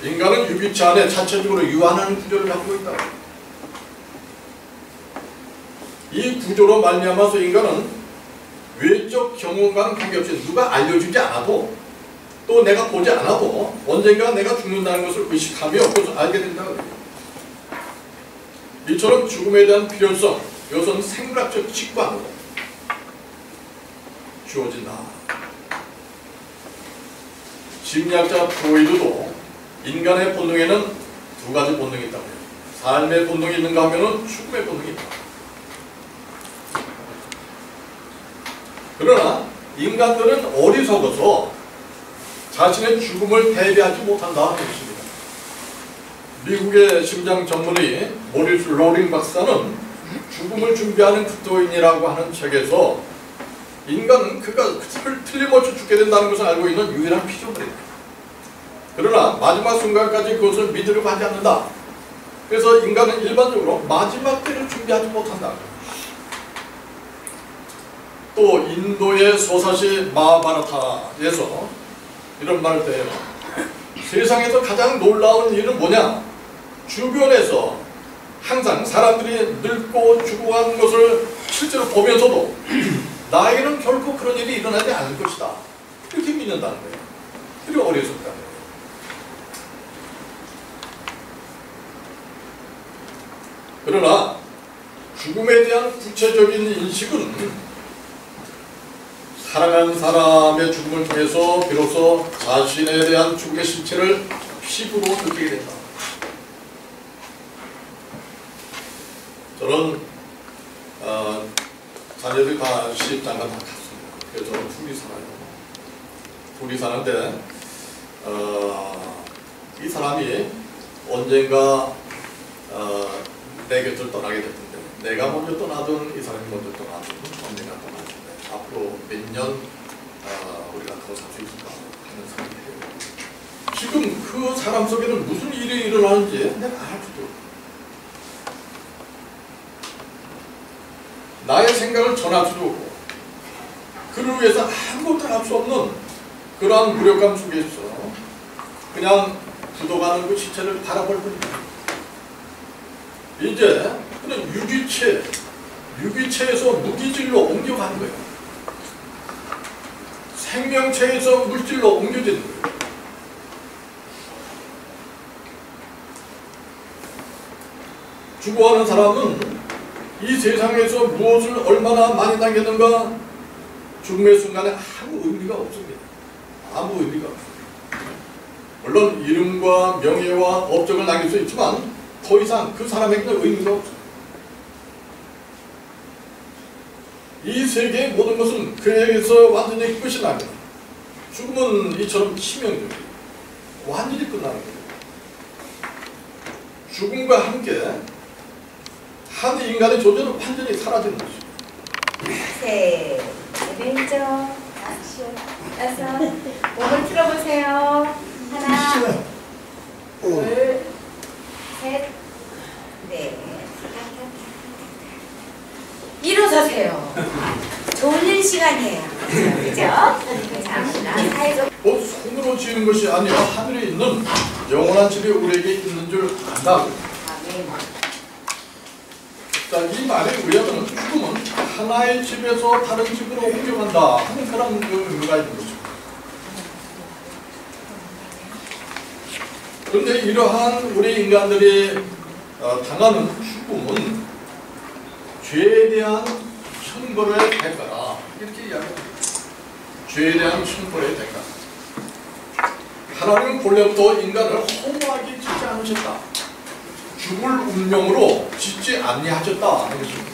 인간은 유기체 안에 자체적으로 유한하는 구조를 갖고 있다. 이 구조로 말미암아서 인간은 외적 경험과는 관계없이 누가 알려주지 않아도, 또 내가 보지 않아도 언젠가 내가 죽는다는 것을 의식하며 그것을 알게 된다고 해요. 이처럼 죽음에 대한 필요성, 이것은 생물학적 직관으로 주어진다. 심리학자 프로이드도 인간의 본능에는 두 가지 본능이 있다고 해요. 삶의 본능이 있는가 하면 죽음의 본능이 있다. 그러나 인간들은 어리석어서 자신의 죽음을 대비하지 못한다. 미국의 심장 전문의 모리스 로링 박사는 죽음을 준비하는 그토인이라고 하는 책에서 인간은 그가 틀림없이 죽게 된다는 것을 알고 있는 유일한 피조물이다. 그러나 마지막 순간까지 그것을 믿으려고 하지 않는다. 그래서 인간은 일반적으로 마지막 때를 준비하지 못한다. 또 인도의 소사시 마하바라타에서 이런 말을 해요. 세상에서 가장 놀라운 일은 뭐냐? 주변에서 항상 사람들이 늙고 죽어가는 것을 실제로 보면서도 나에게는 결코 그런 일이 일어나지 않을 것이다. 이렇게 믿는다는 거예요. 그리고 어리석다는 거예요. 그러나 죽음에 대한 구체적인 인식은 사랑하는 사람의 죽음을 통해서 비로소 자신에 대한 죽음의 실체를 피부로 느끼게 된다. 저는 자녀들이 다 시집장가 다 갔습니다. 그래서 저는 둘이 살아요. 둘이 사는데 이 사람이 언젠가 내 곁을 떠나게 될 텐데 내가 먼저 떠나든 이 사람이 먼저 떠나든 언젠가 떠날 텐데 앞으로 몇 년 우리가 더 살 수 있을까 하는 생각이 해요. 지금 그 사람 속에는 무슨 일이 일어나는지 내가 알 수도 없고 나의 생각을 전할 수도 없고 그를 위해서 아무것도 할 수 없는 그러한 무력감 속에서 그냥 굳어가는 그 시체를 바라볼 뿐입니다. 이제 그는 유기체에서 무기질로 옮겨가는 거예요. 생명체에서 물질로 옮겨지는 거예요. 죽어가는 사람은 이 세상에서 무엇을 얼마나 많이 남겼는가 죽음의 순간에 아무 의미가 없습니다. 아무 의미가 없습니다. 물론 이름과 명예와 업적을 남길 수 있지만 더 이상 그 사람에게는 의미가 없어요. 이 세계의 모든 것은 그에게서 완전히 끝이 납니다. 죽음은 이처럼 치명적이에요. 완전히 끝나는 거예요. 죽음과 함께 한 인간의 존재는 완전히 사라지는 것이죠. 셋, 왼쪽, 여섯, 몸을 틀어보세요. 하나, 둘, 셋, 넷. 일어서세요. 졸릴 시간이에요. 그죠? 자, 사회적. 손으로 지은 것이 아니라 하늘에 있는 영원한 집이 우리에게 있는 줄 안다. 자, 이 말에 의하면 죽음은 하나의 집에서 다른 집으로 옮겨간다 하는 그런 의미가 있는 거죠. 그런데 이러한 우리 인간들이 당하는 죽음은 죄에 대한 천벌의 대가다. 이렇게 이야기합니다. 죄에 대한 천벌의 대가. 하나님은 본래부터 인간을 허무하게 짓지 않으셨다. 죽을 운명으로 짓지 아니하셨다 하는 것입니다.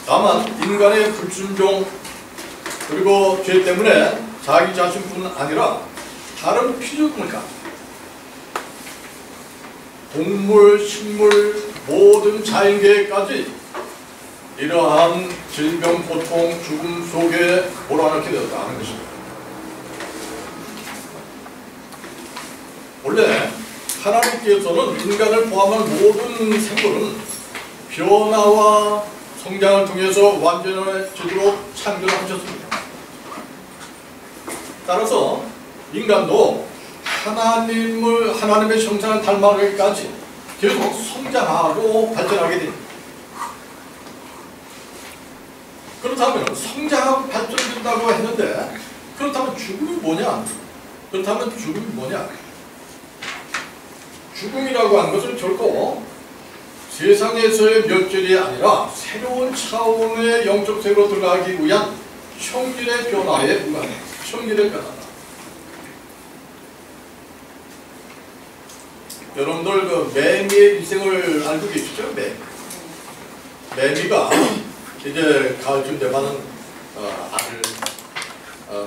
다만 인간의 불순종 그리고 죄 때문에 자기 자신뿐 아니라 다른 피조물까지 동물, 식물, 모든 자연계까지 이러한 질병, 고통, 죽음 속에 몰아넣게 되었다 하는 것입니다. 원래 하나님께서는 인간을 포함한 모든 생물은 변화와 성장을 통해서 완전해지도록 창조하셨습니다. 따라서 인간도 하나님의 형상을 닮아가기까지 계속 성장하고 발전하게 됩니다. 그렇다면 성장하고 발전된다고 했는데 그렇다면 죽음이 뭐냐? 그렇다면 죽음이 뭐냐? 죽음이라고 하는 것은 결코 세상에서의 멸절이 아니라 새로운 차원의 영적 세계로 들어가기 위한 형질의 변화에 불과해요. 형질의 변화다. 여러분들 그 매미의 일생을 알고 계시죠? 매미가 이제 가을쯤 되면은 알을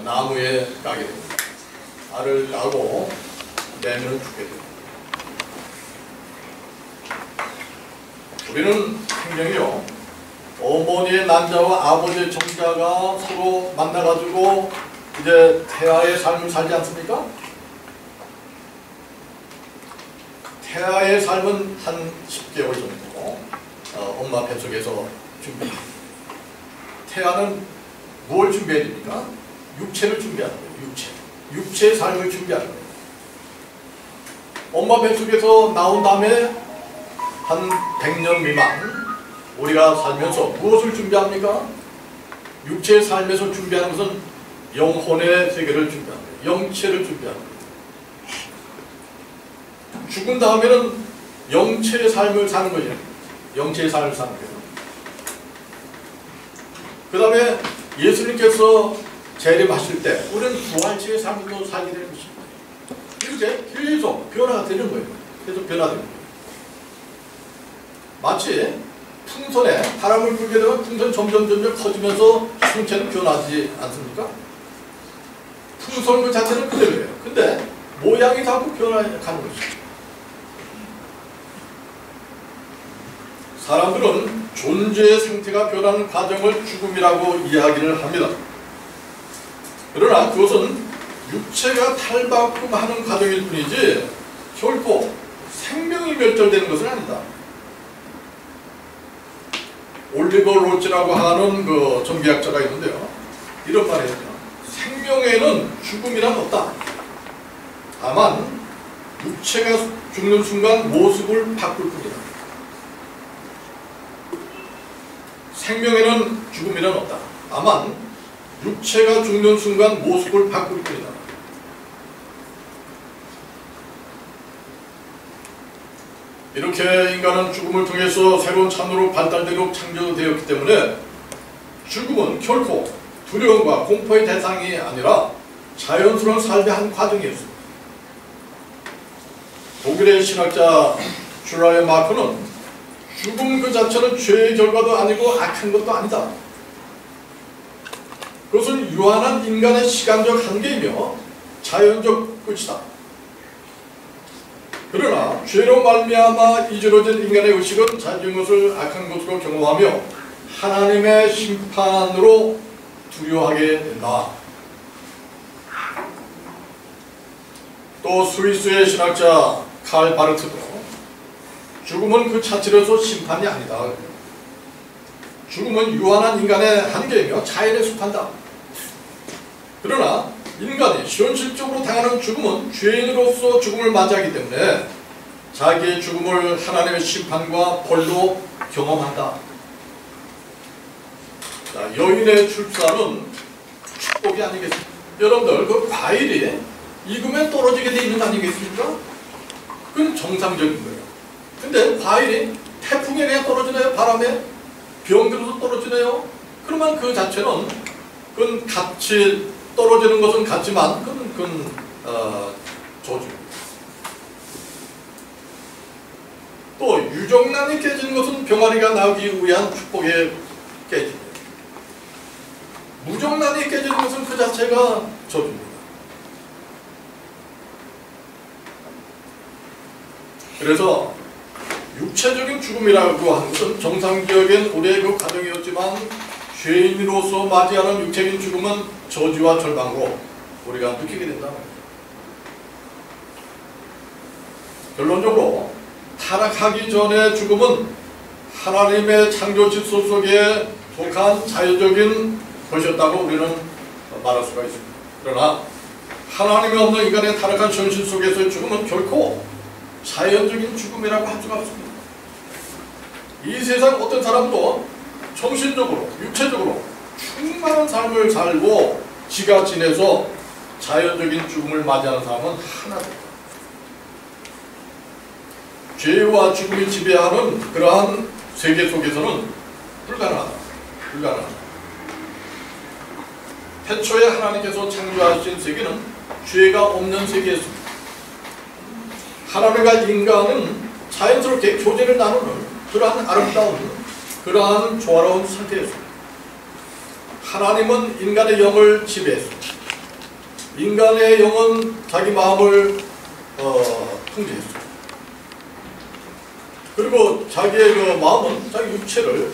나무에 까게 됩니다. 알을 까고 매미는 죽게 됩니다. 우리는 생명이요. 어머니의 난자와 아버지의 정자가 서로 만나가지고 이제 태아의 삶을 살지 않습니까? 태아의 삶은 한 10개월 정도 엄마 뱃속에서 준비합니다. 태아는 뭘 준비해야 됩니까? 육체를 준비하는 거예요. 육체의 삶을 준비하는 거예요. 엄마 뱃속에서 나온 다음에 한 100년 미만 우리가 살면서 무엇을 준비합니까? 육체의 삶에서 준비하는 것은 영혼의 세계를 준비하는 거예요. 영체를 준비하는 거예요. 죽은 다음에는 영체의 삶을 사는 거예요. 영체의 삶을 사는 거예요. 그 다음에 예수님께서 재림하실 때 우리는 부활체의 삶으로 살게 되는 것입니다. 이렇게 계속 변화가 되는 거예요. 계속 변화되는 거예요. 마치 풍선에 바람을 불게 되면 풍선 점점 커지면서 형체는 변하지 않습니까? 풍선 그 자체는 그대로예요. 근데 모양이 자꾸 변화가는 것이죠. 사람들은 존재의 상태가 변하는 과정을 죽음이라고 이야기를 합니다. 그러나 그것은 육체가 탈바꿈하는 과정일 뿐이지 결코 생명이 멸절되는 것은 아니다. 올리버 로치라고 하는 그 정비학자가 있는데요. 이런 말을 했죠. 생명에는 죽음이란 없다. 다만 육체가 죽는 순간 모습을 바꿀 뿐이다. 생명에는 죽음이란 없다. 다만 육체가 죽는 순간 모습을 바꿀 뿐이다. 이렇게 인간은 죽음을 통해서 새로운 참으로 발달되고 창조되었기 때문에 죽음은 결코 두려움과 공포의 대상이 아니라 자연스러운 삶의 한 과정이었습니다. 독일의 신학자 슈라이어 마크는 죽음 그 자체는 죄의 결과도 아니고 악한 것도 아니다. 그것은 유한한 인간의 시간적 한계이며 자연적 끝이다. 그러나 죄로 말미암아 이지러진 인간의 의식은 자기의 것을 악한 것으로 경험하며 하나님의 심판으로 두려워하게 된다. 또 스위스의 신학자 칼 바르트도 죽음은 그 자체로서 심판이 아니다. 죽음은 유한한 인간의 한계이며 자연에 속한다. 그러나 인간이 현실적으로 당하는 죽음은 죄인으로서 죽음을 맞이하기 때문에 자기의 죽음을 하나님의 심판과 벌로 경험한다. 자, 여인의 출산은 축복이 아니겠습니까? 여러분들 그 과일이 익으면 떨어지게 돼 있는 거 아니겠습니까? 그건 정상적인 거예요. 근데 과일이 태풍에 그냥 떨어지나요? 바람에? 병 들어서 떨어지나요? 그러면 그 자체는 그건 같이 떨어지는 것은 같지만 그건 저주. 또 유정란이 깨지는 것은 병아리가 나오기 위한 축복의 깨짐. 무정란이 깨지는 것은 그 자체가 저주입니다. 그래서 육체적인 죽음이라고 하는 것은 정상적인 우리의 그 과정이었지만 죄인으로서 맞이하는 육체적인 죽음은 저주와 절망으로 우리가 느끼게 된다. 결론적으로 타락하기 전의 죽음은 하나님의 창조 질서 속에 속한 자연적인 것이었다고 우리는 말할 수가 있습니다. 그러나 하나님이 없는 인간의 타락한 현실 속에서의 죽음은 결코 자연적인 죽음이라고 할 수가 없습니다. 이 세상 어떤 사람도 정신적으로, 육체적으로 충만한 삶을 살고 지가 지내서 자연적인 죽음을 맞이하는 사람은 하나도 없다. 죄와 죽음이 지배하는 그러한 세계 속에서는 불가능하다. 태초에 하나님께서 창조하신 세계는 죄가 없는 세계였습니다. 하나님과 인간은 자연스럽게 교제를 나누는 그러한 아름다운, 그러한 조화로운 상태였습니다. 하나님은 인간의 영을 지배했습니다. 인간의 영은 자기 마음을 통제했습니다. 그리고 자기의 그 마음은 자기 육체를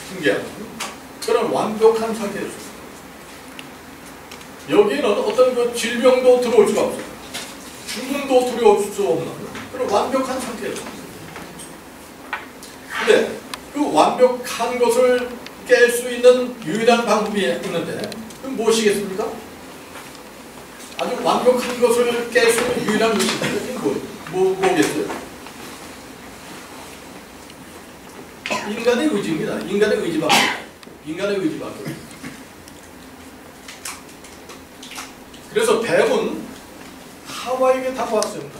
핑계하는 그런 완벽한 상태였습니다. 여기에는 어떤 그 질병도 들어올 수가 없어요. 죽음도 두려울 수 없는 그런 완벽한 상태였습니다. 근데 그 완벽한 것을 깰 수 있는 유일한 방법이 있는데 그건 무엇이겠습니까? 아주 완벽한 것을 깰 수 있는 유일한 것이 뭐겠어요? 인간의 의지입니다. 인간의 의지밖에. 인간의 의지밖에. 그래서 뱀은 하와에게 다가왔습니다.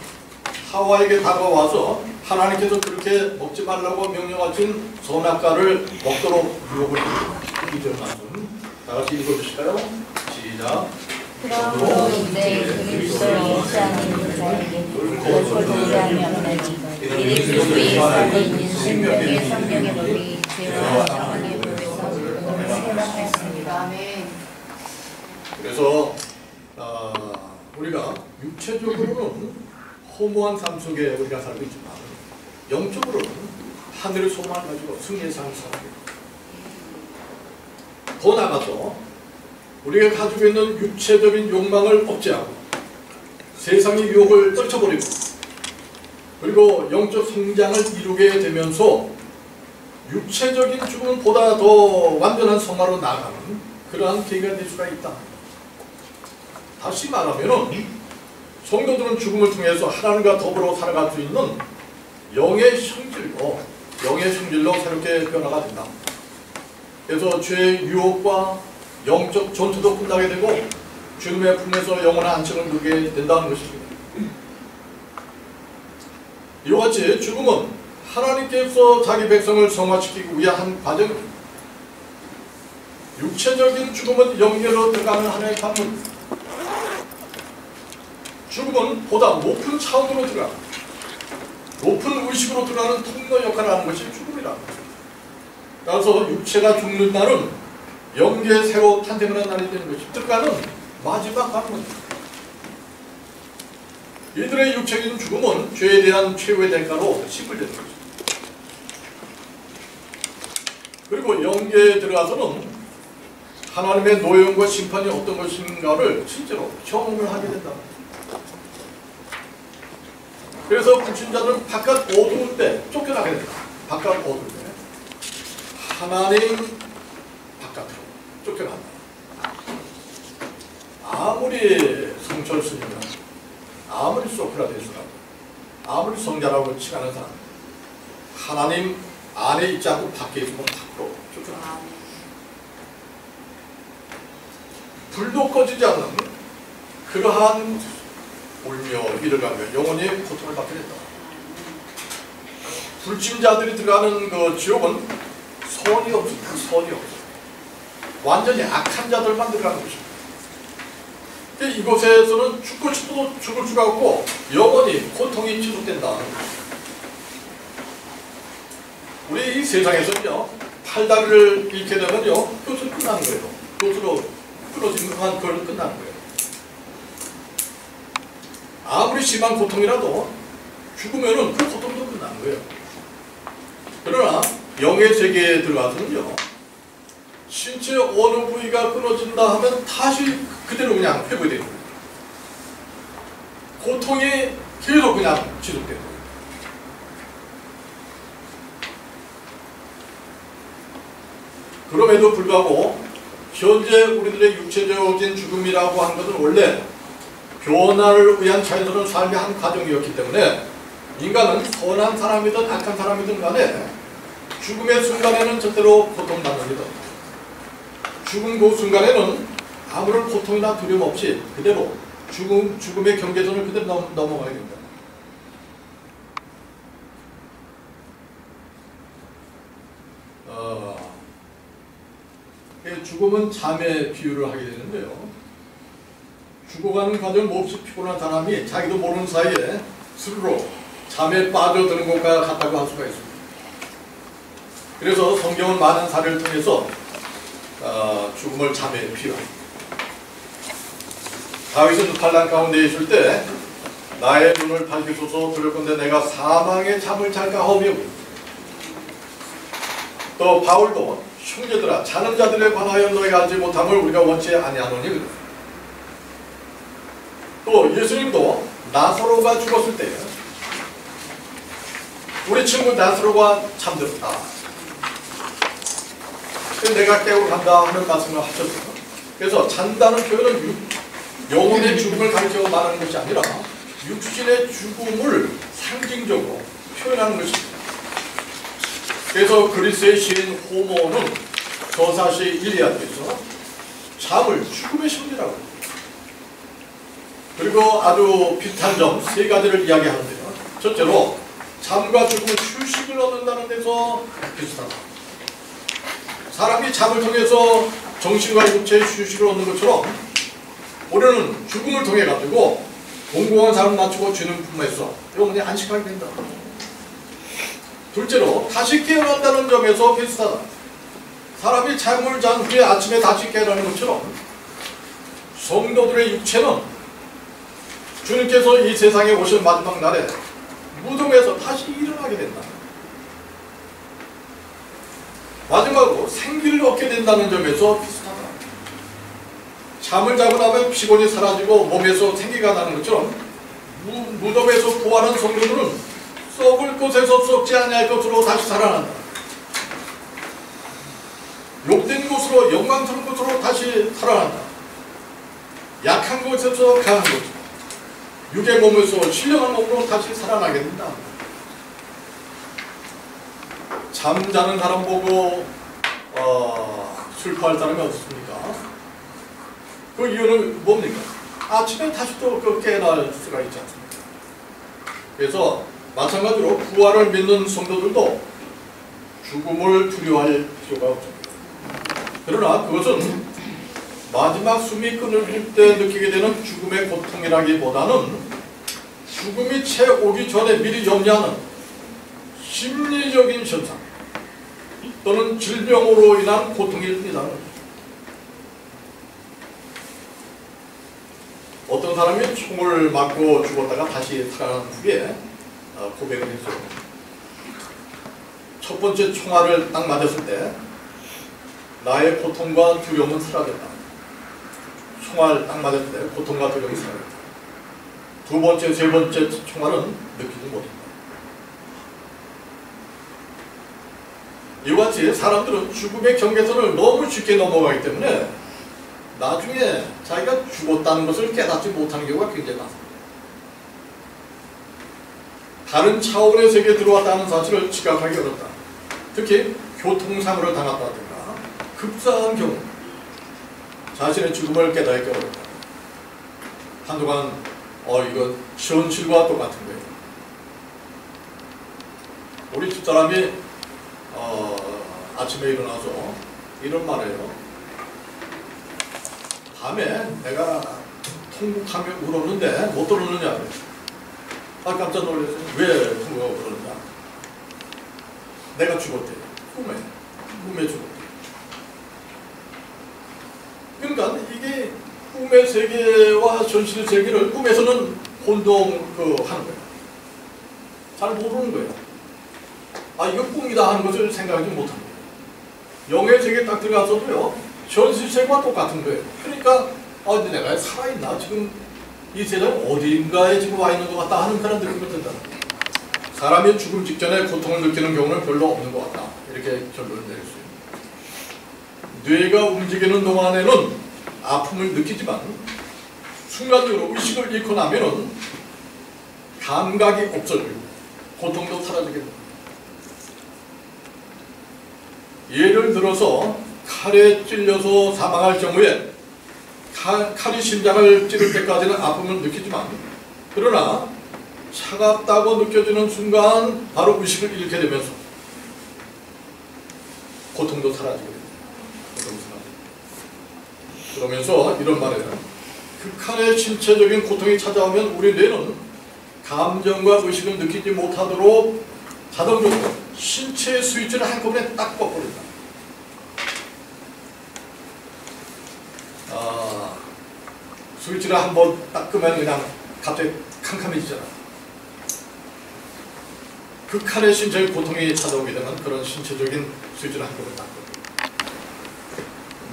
하와에게 다가와서 하나님께서 그렇게 먹지 말라고 명령하신 선악과를 먹도록 유혹을 해주는 말씀. 다 같이 읽어주실까요? 시작. 그러므로 이제 그리스도의 사는 자에게 거절하지 아니하노니 이는 그리스도의 안에 있는 생명의 성령의 법이 죄와 사망의 법에서 우리를 해방하였습니다. 아멘. 그래서 우리가 육체적으로는 허무한 삶 속에 우리가 살고 있지만 영적으로는 하늘의 소망을 가지고 승리의 삶을 살고 있습니다. 더 나아가서 우리가 가지고 있는 육체적인 욕망을 억제하고 세상의 유혹을 떨쳐버리고 그리고 영적 성장을 이루게 되면서 육체적인 죽음보다 더 완전한 성화로 나아가는 그러한 계기가 될 수가 있다. 다시 말하면 성도들은 죽음을 통해서 하나님과 더불어 살아갈 수 있는 영의 성질로 새롭게 변화가 된다. 그래서 죄의 유혹과 영적 전투도 끝나게 되고 죽음의 품에서 영원한 안식을 누리게 된다는 것입니다. 이와 같이 죽음은 하나님께서 자기 백성을 성화시키기 위한 한 과정입니다. 육체적인 죽음은 영계로 들어가는 하나의 관문입니다. 죽음은 보다 높은 차원으로 들어가는 높은 의식으로 들어가는 통로 역할을 하는 것이 죽음이다. 따라서 육체가 죽는 날은 영계의 새로 탄생하는 날이 되는 것이 들어가는 마지막 관문입니다. 이들의 육체적인 죽음은 죄에 대한 최후의 대가로 심을되는 것입니다. 그리고 영계에 들어가서는 하나님의 노여움과 심판이 어떤 것인가를 실제로 경험을 하게 된다. 그래서 불신자들은 바깥 어두울 때 쫓겨나게 된다. 바깥 어두울 때 하나님 바깥으로 쫓겨난다. 아무리 성철스님이나 아무리 소크라테스나 아무리 성자라고 칭하는 사람 하나님 안에 있지 않고 밖에 있으면 밖으로 쫓겨난다. 불도 꺼지지 않는 그러한 울며 이르가며 영원히 고통을 받게 된다. 불신자들이 들어가는 그 지옥은 선이 없습니다. 선이 없습니다. 완전히 악한 자들만 들어가는 것입니다. 이곳에서는 죽고 싶어도 죽을 수가 없고 영원히 고통이 지속된다. 우리 이 세상에서는요 팔다리를 잃게 되면요 그것으로 끝나는 거예요. 그것으로 끊어지는 그만 그걸로 끝나는 거예요. 아무리 심한 고통이라도 죽으면은 그 고통도 끝나는 거예요. 그러나 영의 세계에 들어가서는요 신체 어느 부위가 끊어진다 하면 다시 그대로 그냥 회복되는 거예요. 고통이 계속 그냥 지속되는 거예요. 그럼에도 불구하고 현재 우리들의 육체적인 죽음이라고 하는 것은 원래 변화를 위한 자연스러운 삶의 한 과정이었기 때문에 인간은 선한 사람이든 악한 사람이든 간에 죽음의 순간에는 절대로 고통받습니다. 죽음 그 순간에는 아무런 고통이나 두려움 없이 그대로 죽음의 경계선을 그대로 넘어가야 됩니다. 죽음은 잠에 비유를 하게 되는데요. 죽어가는 과정 몹시 피곤한 사람이 자기도 모르는 사이에 스스로 잠에 빠져드는 것과 같다고 할 수가 있습니다. 그래서 성경은 많은 사례를 통해서 죽음을 잠에 비유합니다. 다윗은 환난 가운데 있을 때 나의 눈을 밝히소서. 두렵건대 내가 사망의 잠을 잘까 하오며. 또 바울도 형제들아 자는 자들에 관하여 너희가 알지 못함을 우리가 원치 아니하노니. 또 예수님도 나사로가 죽었을 때 우리 친구 나사로가 잠들었다. 내가 깨우러 간다 하는 말씀을 하셨어요. 그래서 잔다는 표현은 영혼의 죽음을 가리켜 말하는 것이 아니라 육신의 죽음을 상징적으로 표현하는 것입니다. 그래서 그리스의 시인 호모는 저사시 일리아드에서 잠을 죽음의 신비라고 합니다. 그리고 아주 비슷한 점 세 가지를 이야기하는데요. 첫째로 잠과 죽음은 휴식을 얻는다는 데서 비슷하다. 사람이 잠을 통해서 정신과 육체의 휴식을 얻는 것처럼 우리는 죽음을 통해 가지고 공공한 삶을 마치고 주는 품에서 영원히 안식하게 된다. 둘째로 다시 깨어난다는 점에서 비슷하다. 사람이 잠을 잔 후에 아침에 다시 깨어나는 것처럼 성도들의 육체는 주님께서 이 세상에 오신 마지막 날에 무덤에서 다시 일어나게 된다. 마지막으로 생기를 얻게 된다는 점에서 비슷하다. 잠을 자고 나면 피곤이 사라지고 몸에서 생기가 나는 것처럼 무덤에서 부활한 성도들은 썩을 것에서 썩지 아니할 것으로 다시 살아난다. 욕된 곳으로 영광스러운 곳으로 다시 살아난다. 약한 곳에서 강한 곳, 육의 몸에서 신령한 몸으로 다시 살아나게 된다. 잠자는 사람 보고 슬퍼할 사람이 없습니까? 그 이유는 뭡니까? 아침에 다시 또 그 깨어날 수가 있지 않습니까? 그래서 마찬가지로 부활을 믿는 성도들도 죽음을 두려워할 필요가 없습니다. 그러나 그것은 마지막 숨이 끊어질 때 느끼게 되는 죽음의 고통이라기보다는 죽음이 채 오기 전에 미리 염려하는 심리적인 현상 또는 질병으로 인한 고통일 뿐이다. 어떤 사람이 총을 맞고 죽었다가 다시 살아난 후에 고백을 했어요. 첫 번째 총알을 딱 맞았을 때 나의 고통과 두려움은 사라졌다. 총알 딱 맞았을 때 고통과 두려움이 사라졌다. 두 번째, 세 번째 총알은 느끼지 못했다. 이와 같이 사람들은 죽음의 경계선을 너무 쉽게 넘어가기 때문에 나중에 자기가 죽었다는 것을 깨닫지 못하는 경우가 굉장히 많습니다. 다른 차원의 세계에 들어왔다는 사실을 지각하기 어렵다. 특히 교통사고를 당했다든가 급사한 경우 자신의 죽음을 깨닫기 어렵다. 한동안 이거 현실과 똑같은 거예요. 우리 집사람이 아침에 일어나서 이런 말을 해요. 밤에 내가 통곡하며 울었는데 못 들었느냐. 깜짝 놀랐어요. 왜 통곡하고 울었느냐. 내가 죽었대. 꿈에 죽었대. 그러니까 이게 꿈의 세계와 현실 세계를 꿈에서는 혼동하는 거예요. 잘 모르는 거예요. 이거 꿈이다 하는 것을 생각하지 못하는 거예요. 영의 세계에 딱 들어가서도요, 현실 세계와 똑같은 거예요. 그러니까, 근데 내가 살아있나? 지금 이 세상 어디인가에 지금 와 있는 것 같다 하는 그런 느낌이 든다. 사람이 죽음 직전에 고통을 느끼는 경우는 별로 없는 것 같다. 이렇게 결론을 내릴 수 있습니다. 뇌가 움직이는 동안에는 아픔을 느끼지만, 순간적으로 의식을 잃고 나면은 감각이 없어지고, 고통도 사라지게 됩니다. 예를 들어서 칼에 찔려서 사망할 경우에 칼이 심장을 찌를 때까지는 아픔을 느끼지만 그러나 차갑다고 느껴지는 순간 바로 의식을 잃게 되면서 고통도 사라지게 됩니다. 그러면서 이런 말이에요. 극한의 신체적인 고통이 찾아오면 우리 뇌는 감정과 의식을 느끼지 못하도록 자동적으로 신체의 스위치를 한꺼번에 딱 꺾어버린다. 스위치를 한번 딱 끄면 그냥 갑자기 캄캄해지잖아. 극한의 신체의 고통이 찾아오게 되면 그런 신체적인 수준의 행동을 낳거든.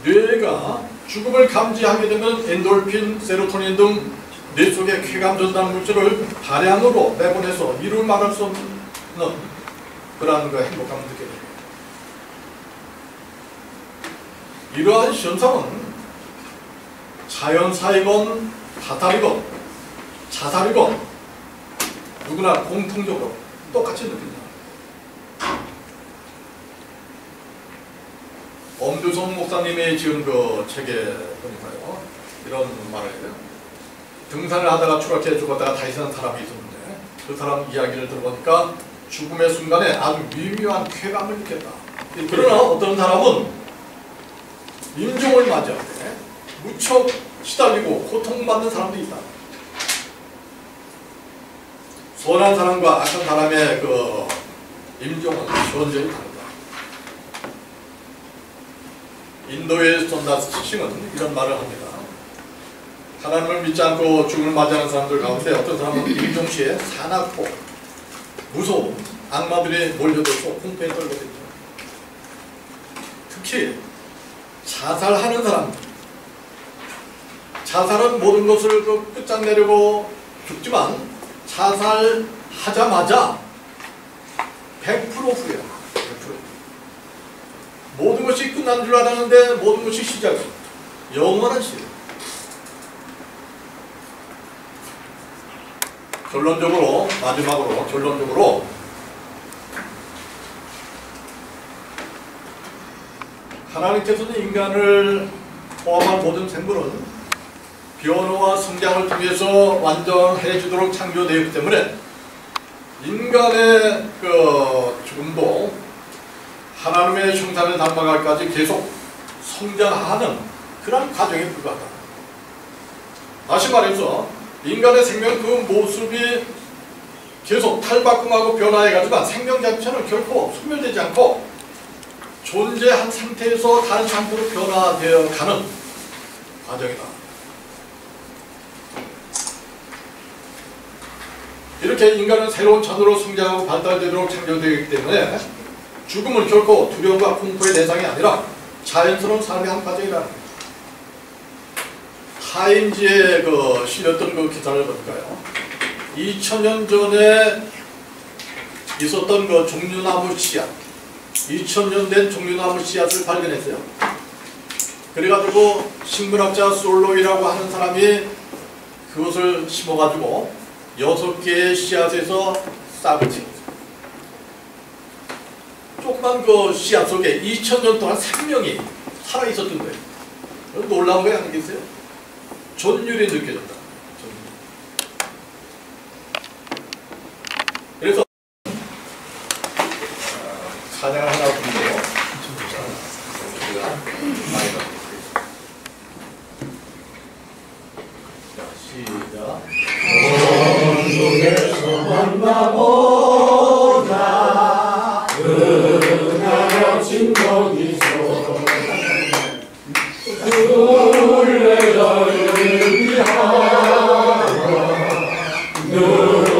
뇌가 죽음을 감지하게 되면 엔돌핀, 세로토닌 등 뇌 속의 쾌감 전달 물질을 다량으로 내보내서 이루 말할 수 없는 그러한 그 행복감을 느끼게 됩니다. 이러한 현상은 자연사이건 타탈이건 자살이건 누구나 공통적으로 똑같이 느낀다. 엄두성 목사님이 지은 그 책에 보니까요, 이런 말을 해요. 등산을 하다가 추락해 죽었다가 다시 산 사람이 있었는데 그 사람 이야기를 들어보니까 죽음의 순간에 아주 미묘한 쾌감을 느꼈다. 그러나 어떤 사람은 임종을 맞이할 때 무척 시달리고 고통받는 사람도 있다. 선한 사람과 악한 사람의 그 임종은 현저히 다르다. 인도의 존다스싱은 이런 말을 합니다. 하나님을 믿지 않고 죽음을 맞이하는 사람들 가운데 어떤 사람은 임종 시에 사납고 무서운 악마들이 몰려들어서 공포에 떨거든요. 특히 자살하는 사람, 자살은 모든 것을 끝장내려고 죽지만 자살하자마자 100% 후회야. 100%. 모든 것이 끝난 줄 알았는데 모든 것이 시작이야. 영원한 시작. 결론적으로, 마지막으로 결론적으로 하나님께서는 인간을 포함한 모든 생물은 변화와 성장을 통해서 완전해지도록 창조되었기 때문에 인간의 그 죽음도 하나님의 형상을 닮아갈까지 계속 성장하는 그런 과정에 불과하다. 다시 말해서 인간의 생명 그 모습이 계속 탈바꿈하고 변화해가지만 생명 자체는 결코 소멸되지 않고 존재한 상태에서 다른 상태로 변화되어 가는 과정이다. 이렇게 인간은 새로운 천으로 성장하고 발달되도록 창조되기 때문에 죽음은 결코 두려움과 공포의 대상이 아니라 자연스러운 삶의 한 과정이라는 거예요. 타임지에 그 실렸던 그 기사를 보니까요, 2000년 전에 있었던 그 종류나무 씨앗, 2000년 된 종류나무 씨앗을 발견했어요. 그래가지고 식물학자 솔로이라고 하는 사람이 그것을 심어가지고 6개의 씨앗에서 싹을 틔웠어요. 조그만 그 씨앗 속에 2000년 동안 생명이 살아있었던 거예요. 놀라운 거 아니겠어요? 존율이 느껴졌다. 그래서 찬양을 하나 부르고 우리가 많이 시작. 원동에서 만나보자 그날의 진덕이소 둘레자를 위하여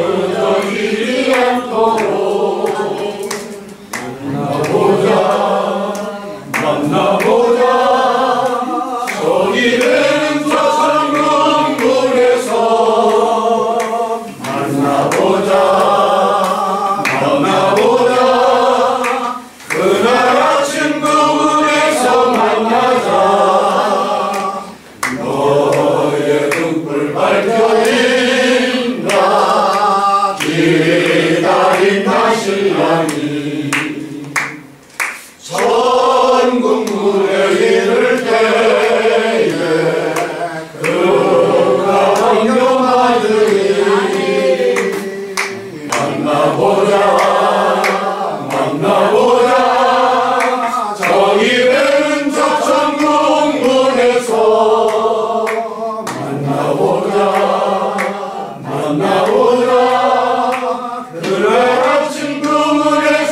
늦어지지 않도록 만나보자 저기 되는 저 상문에서 만나보자 그날 아침 그물에서 만나자 너의 등불 밝혀진다 기다린다 신랑이 전국문에 이를 때에 그가 황금아들이 만나보자 저기 되는 저 천국문에서 만나보자 그날 아침 그물에서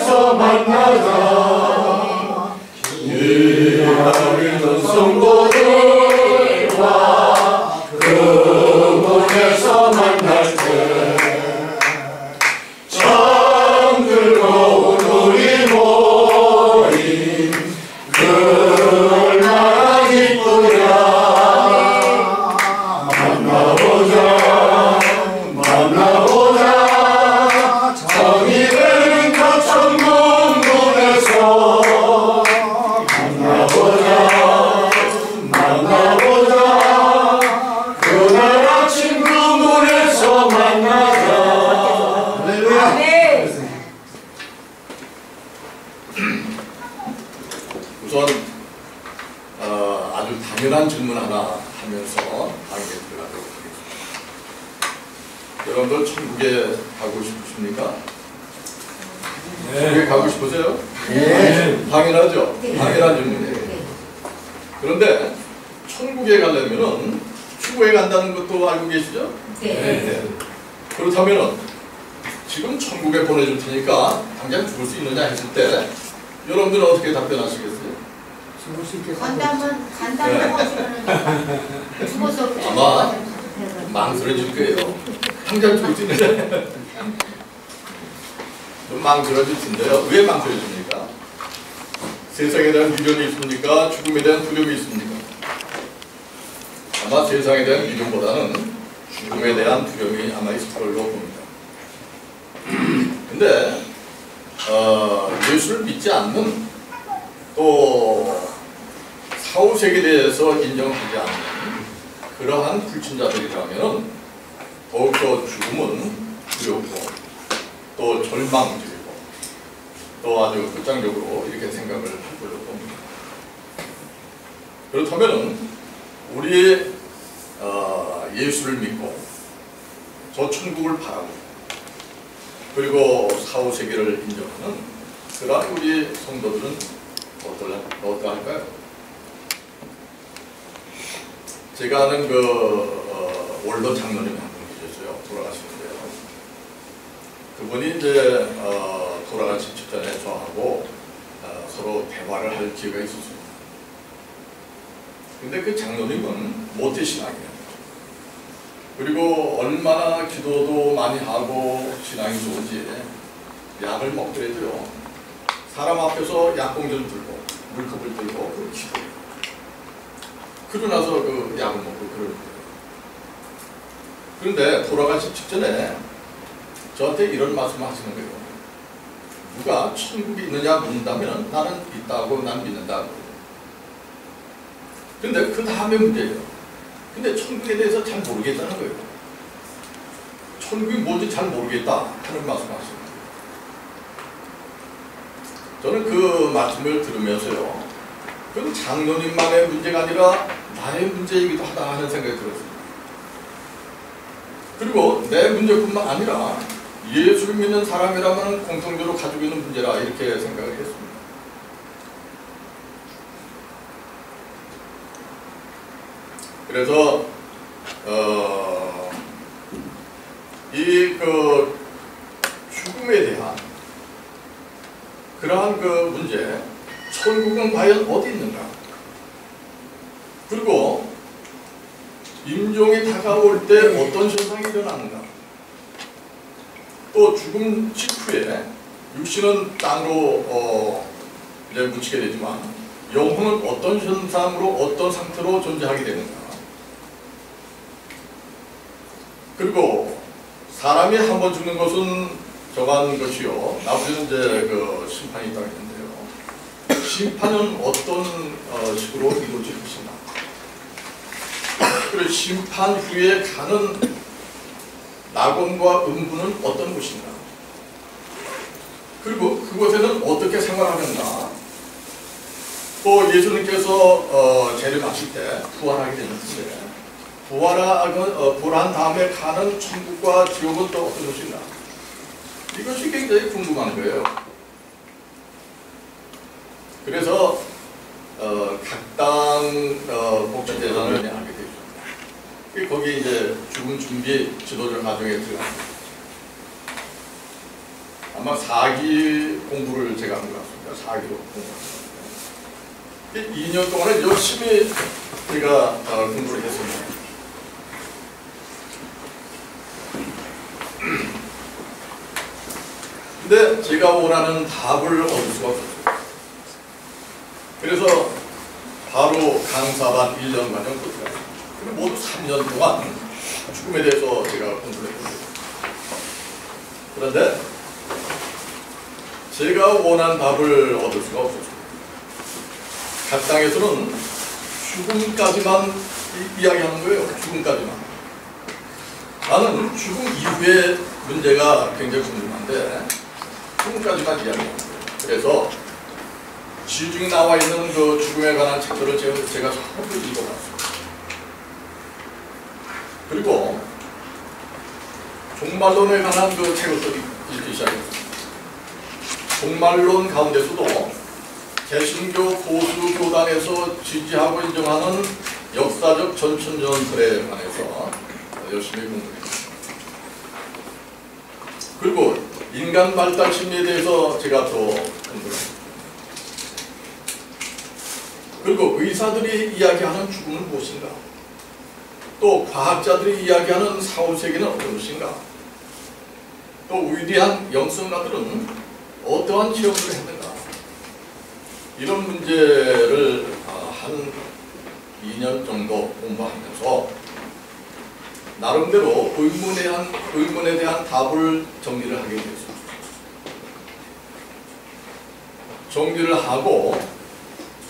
당연한 질문 하나 하면서 강의에 들어가도록 하겠습니다. 여러분들 천국에 가고 싶으십니까? 천국에 가고 싶으세요? 네. 당연하죠. 네. 당연한 질문이에요. 네. 그런데 천국에 가려면은 추구해 간다는 것도 알고 계시죠? 네. 그렇다면은 지금 천국에 보내줄 테니까 당장 죽을 수 있느냐 했을 때 여러분들은 어떻게 답변하시겠어요? 죽을 수 있겠어요? 간다면 네. 하시면은 죽어서 아마 망설여질 거예요. 당장 죽을 수 있느냐? 좀 망설여질 텐데요. 왜 망설여집니까? 세상에 대한 미련이 있습니까? 죽음에 대한 두려움이 있습니까? 아마 세상에 대한 미련보다는 죽음에 대한 두려움이 아마 있을 걸로 봅니다. 근데 예수를 믿지 않는 또 사후세계에 대해서 인정하지 않는 그러한 불신자들이라면 더욱더 죽음은 두렵고 또 절망적이고 또 아주 끝장적으로 이렇게 생각을 할 걸로 봅니다. 그렇다면 우리 예수를 믿고 저 천국을 바라고 그리고 사후세계를 인정하는 그러한 우리 성도들은 어떠할까요? 제가 아는 원로 장로님 한 분 계셨어요. 돌아가시는데요. 그분이 이제 돌아가신 직전에 저하고 서로 대화를 할 기회가 있었습니다. 근데 그 장로님은 모태신앙이에요. 그리고 얼마나 기도도 많이 하고 신앙이 좋은지 약을 먹더라도요. 사람 앞에서 약봉지를 들고 물컵을 들고 그 기도해요. 그러고 나서 그 약을 먹고 그러는 거예요. 그런데 돌아가신 직전에 저한테 이런 말씀을 하시는 거예요. 누가 천국이 있느냐 묻는다면 나는 있다고 난 믿는다고. 근데 그 다음에 문제예요. 근데 천국에 대해서 잘 모르겠다는 거예요. 천국이 뭔지 잘 모르겠다 하는 말씀을 하시는 거예요. 저는 그 말씀을 들으면서요. 그건 장로님만의 문제가 아니라 나의 문제이기도 하다 하는 생각이 들었습니다. 그리고 내 문제뿐만 아니라 예수를 믿는 사람이라면 공통적으로 가지고 있는 문제라 이렇게 생각을 했습니다. 그래서 죽음에 대한 그러한 그 문제, 천국은 과연 어디 있는가? 그리고 임종이 다가올 때 어떤 현상이 일어나는가? 또 죽음 직후에 육신은 땅으로 이제 묻히게 되지만 영혼은 어떤 현상으로 어떤 상태로 존재하게 되는가? 그리고 사람이 한 번 죽는 것은 저간 것이요. 나머지는 이제 그 심판이 있다고 했는데요. 심판은 어떤 식으로 이루어질 것인가? 그리고 심판 후에 가는 낙원과 음부는 어떤 곳인가? 그리고 그곳에는 어떻게 생활하는가? 또 예수님께서 재림하실 때 부활하게 되는데 부활한 다음에 가는 천국과 지옥은 또 어떤 것인가? 이것이 굉장히 궁금한 거예요. 그래서 각 당 복지대전을 하게 되죠. 거기 이제 죽음 준비 지도자 과정에 들어갑니다. 아마 4기 공부를 제가 한 것 같습니다. 4기로 공부했습니다. 2년 동안에 열심히 제가 공부를 했습니다. 근데 제가 원하는 답을 얻을 수가 없었어요. 그래서 바로 강사반 1년 과정 끝까지 그리고 모두 3년 동안 죽음에 대해서 제가 공부를 했거든요. 그런데 제가 원한 답을 얻을 수가 없었어요. 각 당에서는 죽음까지만 이야기하는 거예요. 죽음까지만. 나는 죽음 이후의 문제가 굉장히 궁금한데 죽음까지만 이야기합니다. 그래서 시중에 나와 있는 그 죽음에 관한 책들을 제가 전부 읽어봤습니다. 그리고 종말론에 관한 그 책을 또 읽기 시작했습니다. 종말론 가운데서도 개신교 보수 교단에서 지지하고 인정하는 역사적 전천전설에 관해서 열심히 공부했습니다. 그리고 인간 발달 심리에 대해서 제가 또 공부를 했습니다. 그리고 의사들이 이야기하는 죽음은 무엇인가? 또 과학자들이 이야기하는 사후세계는 어떤 것인가? 또 위대한 영성가들은 어떠한 체험을 했는가? 이런 문제를 한 2년 정도 공부하면서 나름대로 의문에 대한 답을 정리를 하게 됐습니다. 정리를 하고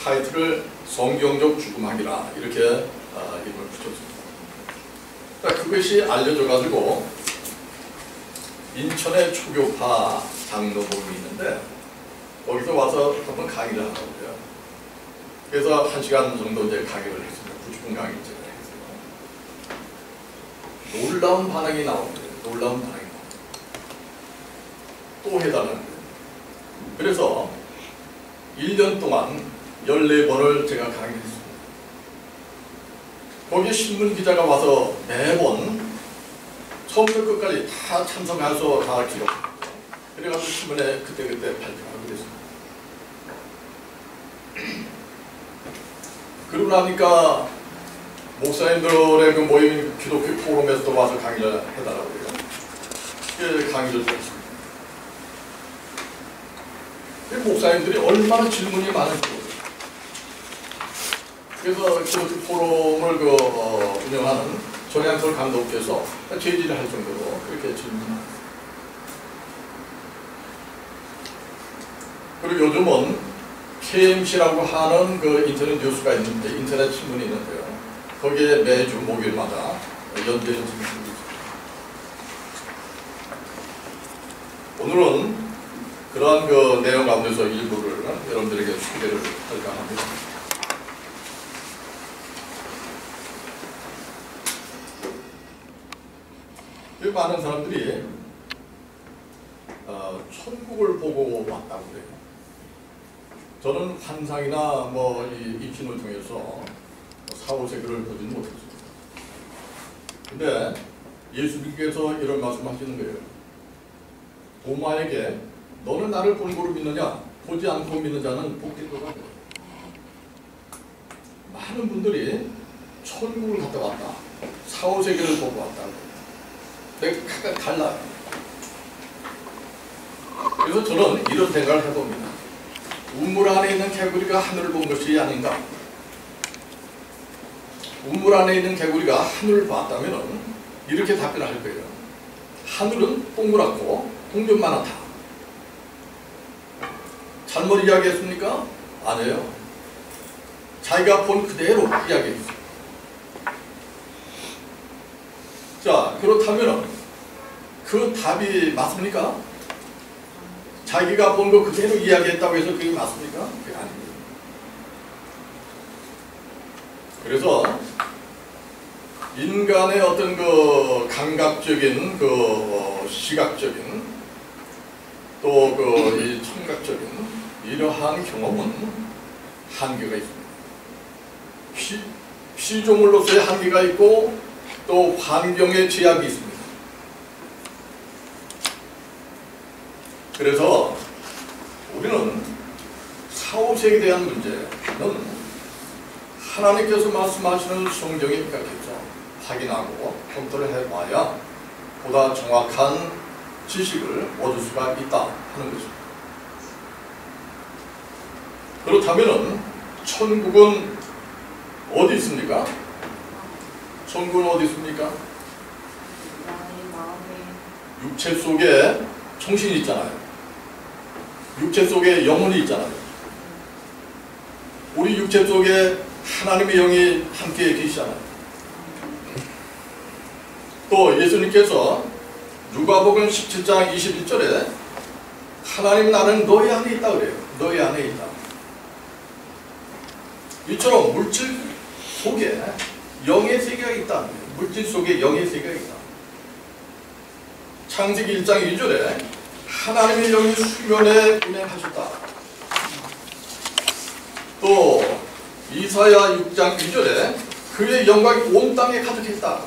타이틀을 성경적 죽음학이라 이렇게 이름을 붙였습니다. 그것이 알려져가지고 인천의 초교파 장로 모임이 있는데 거기서 와서 한번 강의를 하더라고요. 그래서 1시간 정도 이제 강의를 했습니다. 90분 강의 제가 했어요. 놀라운 반응이 나오는데 놀라운 반응이 나옵니다. 또 해달라는 거예요. 그래서 1년 동안 14번을 제가 강의했습니다. 거기에 신문 기자가 와서 매번 처음부터 끝까지 다 참석해서 다 기록. 그래가지고 신문에 그때그때 발표하고 그랬습니다. 그러고 나니까 목사님들의 그 모임 기독교 포럼에서 또 와서 강의를 해달라고 해요. 그 강의를 들었습니다. 목사님들이 얼마나 질문이 많은지. 그래서 기독교 포럼을 운영하는 전양철 감독께서 제지를 할 정도로 그렇게 질문합니다. 그리고 요즘은 KMC라고 하는 그 인터넷 뉴스가 있는데, 인터넷 신문이 있는데요. 거기에 매주 목요일마다 연대는 진행이 있습니다. 오늘은 그러한 그 내용 가운데서 일부를 여러분들에게 소개를 할까 합니다. 많은 사람들이 천국을 보고 왔다고 그래요. 저는 환상이나 뭐 이 입신을 통해서 사후세계를 보지는 못했습니다. 근데 예수님께서 이런 말씀하시는 거예요. 도마에게 너는 나를 본고로 믿느냐? 보지 않고 믿는 자는 복될 것 같아요. 많은 분들이 천국을 갔다 왔다. 사후세계를 보고 왔다. 각각 달라요. 그래서 저는 이런 생각을 해봅니다. 우물 안에 있는 개구리가 하늘을 본 것이 아닌가? 우물 안에 있는 개구리가 하늘을 봤다면 이렇게 답변을 할 거예요. 하늘은 동그랗고 동전만하다. 잘못 이야기했습니까? 아니에요. 자기가 본 그대로 이야기했어요. 자, 그렇다면 그 답이 맞습니까? 자기가 본 거 그대로 이야기했다고 해서 그게 맞습니까? 그게 아닙니다. 그래서 인간의 어떤 그 감각적인 그 시각적인 또 그 이 청각적인 이러한 경험은 한계가 있습니다. 피조물로서의 한계가 있고 또 환경의 제약이 있습니다. 그래서 우리는 사후세계에 대한 문제는 하나님께서 말씀하시는 성경에 입각해서 확인하고 검토를 해봐야 보다 정확한 지식을 얻을 수가 있다 하는 것입니다. 그렇다면 천국은 어디 있습니까? 천국은 어디 있습니까? 육체 속에 정신이 있잖아요. 육체 속에 영혼이 있잖아요. 우리 육체 속에 하나님의 영이 함께 계시잖아요. 또 예수님께서 누가복음 17장 21절에 하나님 나는 너희 안에 있다 그래요. 너희 안에 있다. 이처럼 물질 속에 영의 세계가 있다. 물질 속에 영의 세계가 있다. 창세기 1장 2절에 하나님의 영이 수면에 운행하셨다. 또 이사야 6장 2절에 그의 영광이 온 땅에 가득했다.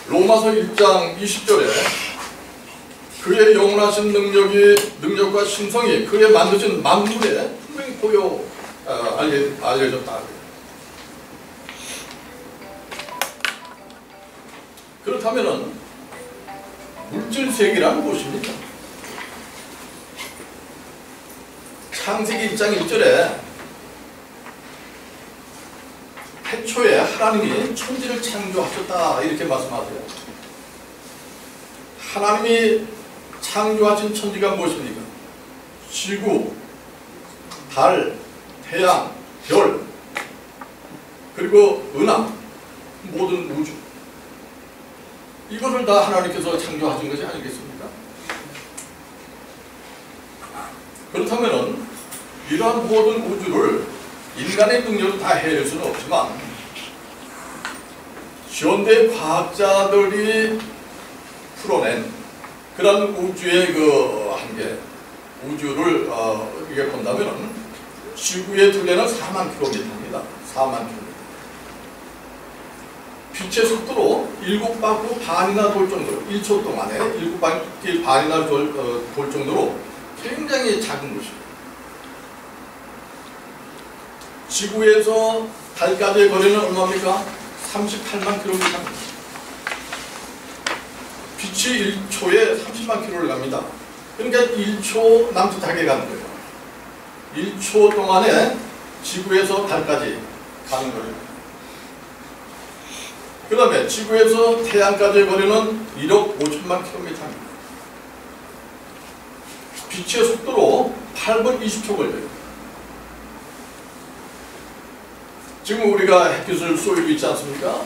로마서 1장 20절에 그의 영원하신 능력과 신성이 그의 만드신 만물에 분명히 알려졌다. 그렇다면 물질 세계란 무엇입니까? 창세기 1장 1절에 태초에 하나님이 천지를 창조하셨다 이렇게 말씀하세요. 하나님이 창조하신 천지가 무엇입니까? 지구, 달, 태양, 별, 그리고 은하, 모든 우주, 이것을 다 하나님께서 창조하신 것이 아니겠습니까? 그렇다면 이러한 모든 우주를 인간의 능력으로 다 해낼 수는 없지만 현대 과학자들이 풀어낸 그런 우주의 그 한계, 우주를 이게 본다면 지구의 둘레는 4만 킬로미터입니다. 4만 킬로미터. 빛의 속도로 7바퀴 반이나 돌 정도로 1초 동안에 7바퀴 반이나 돌 정도로 굉장히 작은 것입니다. 지구에서 달까지의 거리는 얼마입니까? 38만 킬로미터입니다. 빛이 1초에 30만 킬로를 갑니다. 그러니까 1초 남짓하게 가는 거예요. 1초 동안에 지구에서 달까지 가는 거예요. 그 다음에 지구에서 태양까지의 거리는 1억 5천만 킬로미터입니다. 빛의 속도로 8분 20초 걸려요. 지금 우리가 햇빛을 쏘이고 있지 않습니까?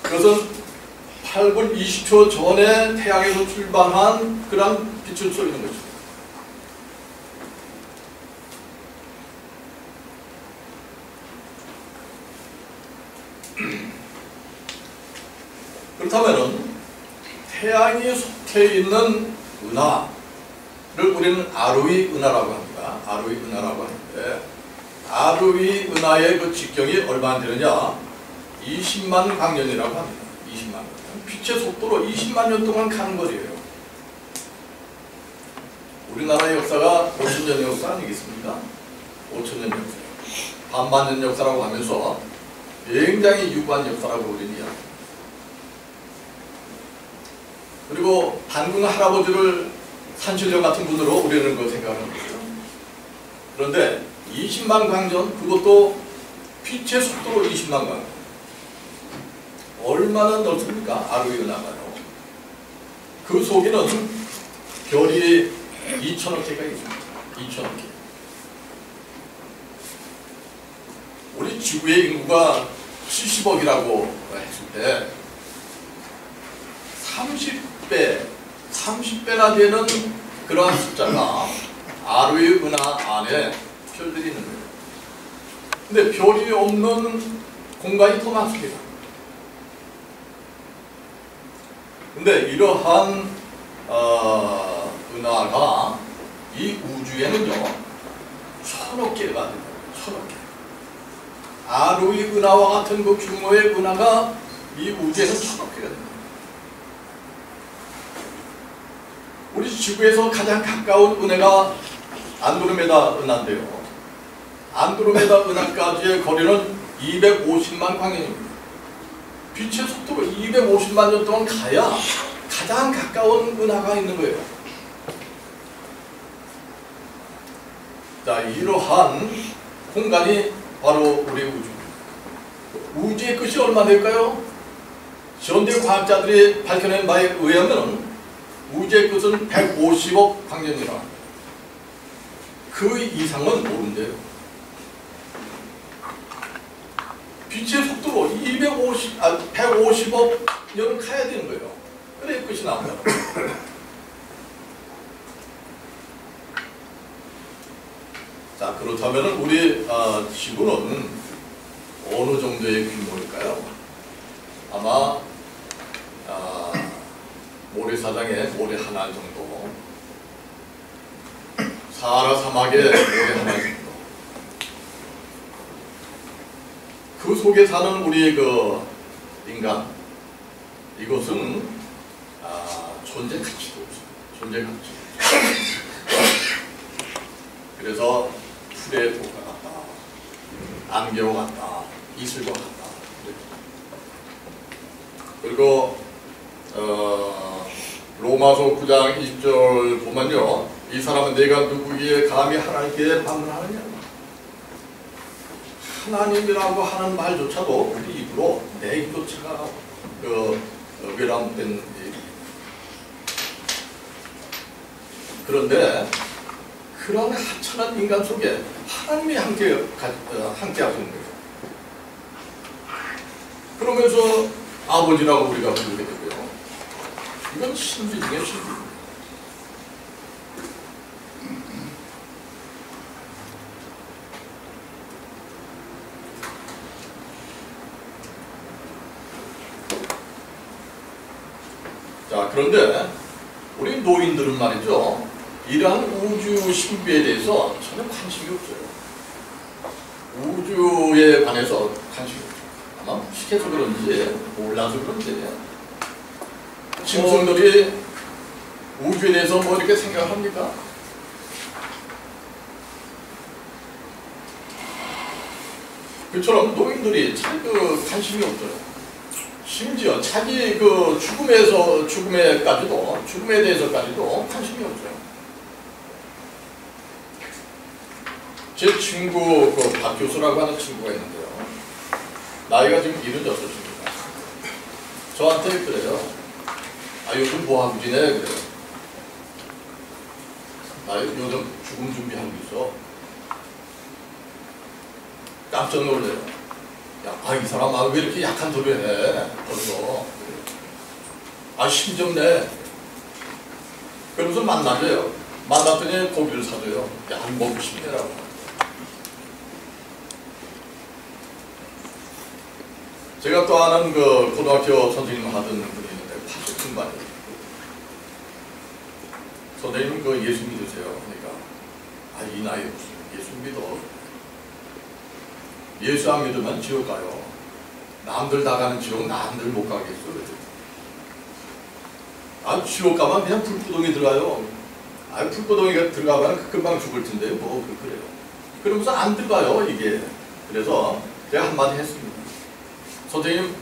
그것은 8분 20초 전에 태양에서 출발한 그런 빛을 쏘이는 것입니다. 그렇다면 태양이 속해 있는 은하를 우리는 아루이 은하라고 합니다. 아루이 은하라고 하는데 아루이 은하의 그 직경이 얼마나 되느냐? 20만 광년이라고 합니다. 20만 년. 빛의 속도로 20만 년 동안 가는 거리예요. 우리나라의 역사가 5천년 역사 아니겠습니까? 5천년 역사. 반만년 역사라고 하면서 굉장히 유구한 역사라고 우리는 이야기합니다. 그리고 단궁 할아버지를 산신령 같은 분으로 우리는 그 생각하는 거죠. 그런데 20만 광년, 그것도 빛의 속도로 20만 광년. 얼마나 넓습니까? 아루이 은하가요. 그 속에는 별이 2천억 개가 있습니다. 2천억 개. 우리 지구의 인구가 70억이라고 했을 때 30배나 되는 그러한 숫자가 아루이 은하 안에 별들이 있는 거예요. 근데 별이 없는 공간이 더 많습니다. 근데 이러한 은하가 이 우주에는요 1000억 개가 됩니다. 1000억 개. 아루이 은하와 같은 그 규모의 은하가 이 우주에는 1000억 개가 됩니다. 우리 지구에서 가장 가까운 은하가 안드로메다 은하인데요. 안드로메다 은하까지의 거리는 250만 광년입니다. 빛의 속도로 250만 년 동안 가야 가장 가까운 은하가 있는 거예요. 자, 이러한 공간이 바로 우리 우주입니다. 우주의 끝이 얼마 될까요? 현대 과학자들이 밝혀낸 바에 의하면 우주의 끝은 150억 광년이라 합니다. 그 이상은 모른대요. 빛의 속도로 150억 년을 가야 되는 거예요. 그래야 끝이 나옵니다. 자, 자, 그렇다면 우리 지구는 어느 정도의 규모일까요? 아마 모래사장에 모래 하나 정도, 사하라 사막에 모래 하나 정도. 그 속에 사는 우리 그 인간, 이것은 존재 가치도 없어요. 존재 가치. 그래서 풀의 도가 같다, 안개와 같다, 이슬과 같다. 그리고 로마서 9장 20절 보면요, 이 사람은 내가 누구기에 감히 하나님께 반문하느냐. 하나님이라고 하는 말조차도 우리 입으로 내기조차가 외람된 얘기. 그런데 그런 하찮은 인간 속에 하나님이 함께 하시는 거예요. 그러면서 아버지라고 우리가 부르게 되고요. 이건 신비 중에 신비입니다. 자, 그런데 우리 노인들은 말이죠, 이러한 우주 신비에 대해서 전혀 관심이 없어요. 우주에 관해서 관심이 없어요. 아마 무식해서 그런지 몰라서 그런지 짐승들이 우주에 대해서 뭐 이렇게 생각합니까? 그처럼 노인들이 참 관심이 없어요. 심지어 자기 죽음에 대해서까지도 관심이 없어요. 제 친구 박 교수라고 하는 친구가 있는데요. 나이가 지금 76입니다. 저한테 그래요. 요즘 뭐하고 지내? 그래요. 나 요즘 죽음 준비하고 있어. 깜짝 놀래요. 야, 이 사람 왜 이렇게 약한 소리를 해? 벌써. 힘좀 내. 그러면서 만나줘요. 만났더니 고기를 사줘요. 야, 먹고 싶네라고. 제가 또 아는 고등학교 선생님 하던 분이 있는데 80중반이에요. 선생님 예수 믿으세요? 그러니까 이 나이에 무슨 예수 믿어. 예수 안 믿으면 지옥 가요. 남들 다 가는 지옥 남들 못 가겠어. 지옥 가면 그냥 불구덩이 들어가요. 불구덩이가 들어가면 금방 죽을 텐데 뭐 그래요. 그러면서 안 들어가요 이게. 그래서 제가 한마디 했습니다. 선생님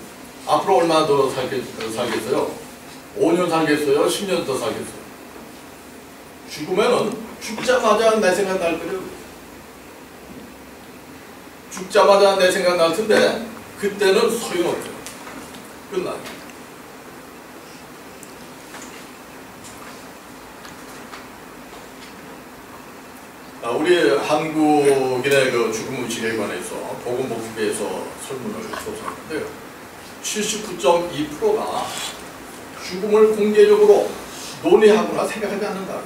앞으로 얼마나 더 살겠어요? 5년 살겠어요? 10년 더 살겠어요? 죽으면은 죽자마자 내 생각 날 거예요. 죽자마자 내 생각 날 텐데 그때는 소용없죠. 끝나요. 우리 한국인의 죽음 의식에 관해서 보건복지부에서 설문을 조사했는데요. 79.2%가 죽음을 공개적으로 논의하거나 생각하지 않는다.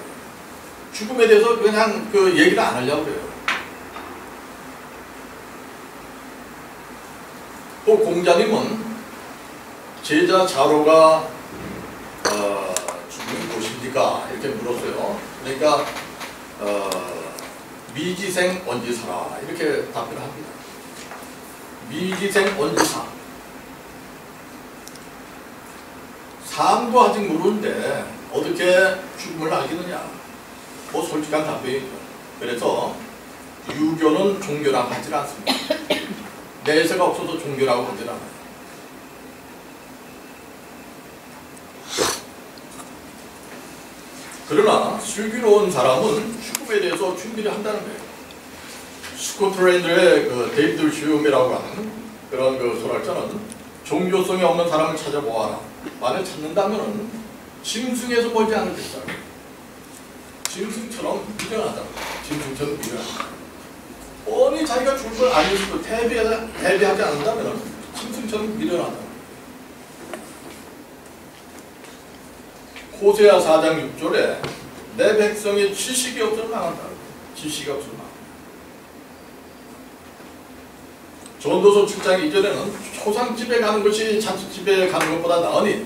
죽음에 대해서 그냥 얘기를 안 하려고 그래요. 또 공자님은 제자 자로가 죽음이 무엇입니까? 이렇게 물었어요. 그러니까 미지생 언지사라 이렇게 답변을 합니다. 미지생 언지사. 삶도 아직 모르는데 어떻게 죽음을 알겠느냐? 뭐 솔직한 답변이죠. 그래서 유교는 종교라고 하지 않습니다. 내세가 없어도 종교라고 하지 않아요. 그러나 슬기로운 사람은 죽음에 대해서 준비를 한다는 거예요. 스코틀랜드의 데이비드 슈움이라고 하는 그런 소설자는 종교성이 없는 사람을 찾아보아라. 만약 찾는다면 짐승에서 멀지 않을 것이다. 짐승처럼 미련하다. 짐승처럼 미련하다. 뻔히 자기가 죽을 걸 알면서도 대비하지 않는다면 짐승처럼 미련하다. 호세아 4장 6절에 내 백성이 지식이 없어서 망한다. 지식이 없어서 망한다. 전도서 출장 이전에는 초상집에 가는 것이 잔치집에 가는 것보다 나으니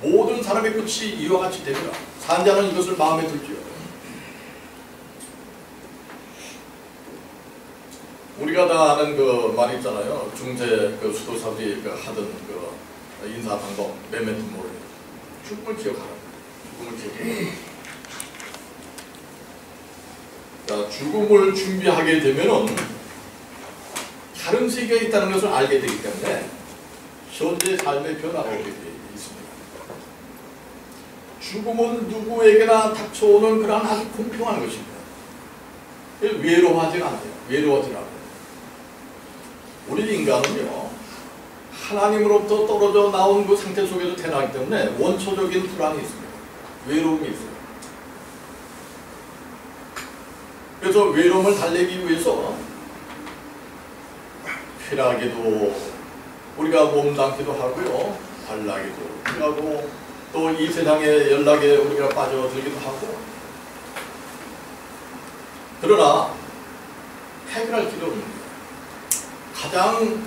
모든 사람의 끝이 이와 같이 됩니다. 산자는 이것을 마음에 들지요. 우리가 다 아는 그 말 있잖아요. 중세 그 수도사들이 그 하던 그 인사 방법, 메멘토 모리. 죽음을 기억하라. 죽음을 기억하라. 자, 죽음을 준비하게 되면은 다른 세계에 있다는 것을 알게 되기 때문에 현재 삶의 변화가 오게 있습니다. 죽음은 누구에게나 닥쳐오는 그런 아주 공평한 것입니다. 외로워하지 않아요. 외로워하지 않아요. 우리 인간은요, 하나님으로부터 떨어져 나온 그 상태 속에서 태어나기 때문에 원초적인 불안이 있습니다. 외로움이 있어요. 그래서 외로움을 달래기 위해서 쾌락에도 우리가 몸담기도 하고요, 발락에도 하고 또 이 세상의 연락에 우리가 빠져들기도 하고. 그러나 해결할 길은 없습니다. 가장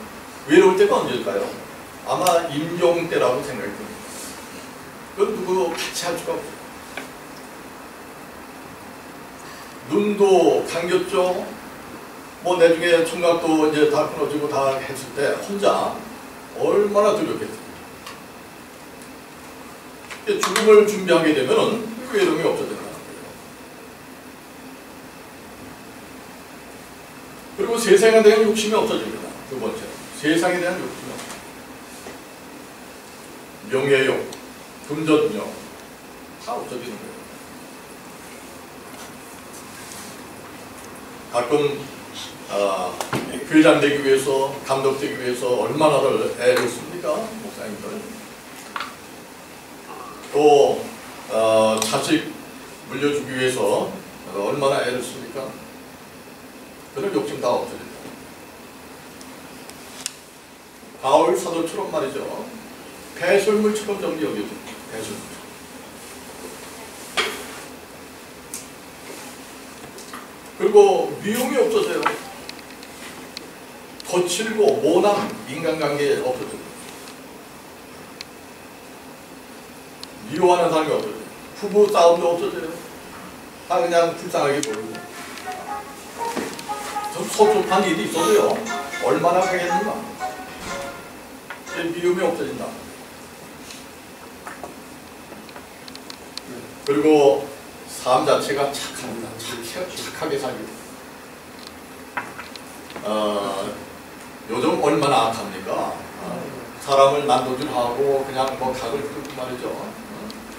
외로울 때가 언제일까요? 아마 임종 때라고 생각이 듭니다. 그건 누구 같이 할 수가 없어요. 눈도 감겼죠. 뭐 나중에 청각도 이제 다 끊어지고 다 했을 때 혼자 얼마나 두렵겠어요. 죽음을 준비하게 되면은 외로움이 없어진다는 거예요. 그리고 세상에 대한 욕심이 없어집니다. 두 번째, 세상에 대한 욕심이 없어집니다. 명예욕, 금전욕 다 없어지는 거예요. 가끔 회장 되기 위해서, 감독 되기 위해서 얼마나를 애를 씁니까? 목사님들. 또 자식 물려주기 위해서 얼마나 애를 씁니까? 그런 욕심 다 없어진다. 바울 사도처럼 말이죠. 배설물처럼 정리 여겨집니다. 배설물. 그리고 미움이 없어져요. 거칠고 모난 인간관계에 없어져요. 미워하는 사람이 없어져요. 부부 싸움도 없어져요. 다 그냥 불쌍하게 보이고. 좀 섭섭한 일이 있어도요. 얼마나 하겠는가. 미움이 없어진다. 그리고 삶 자체가 착합니다. 착하게 살기. 요즘 얼마나 악합니까? 사람을 난도질하고 그냥 뭐 각을 뚫고 말이죠.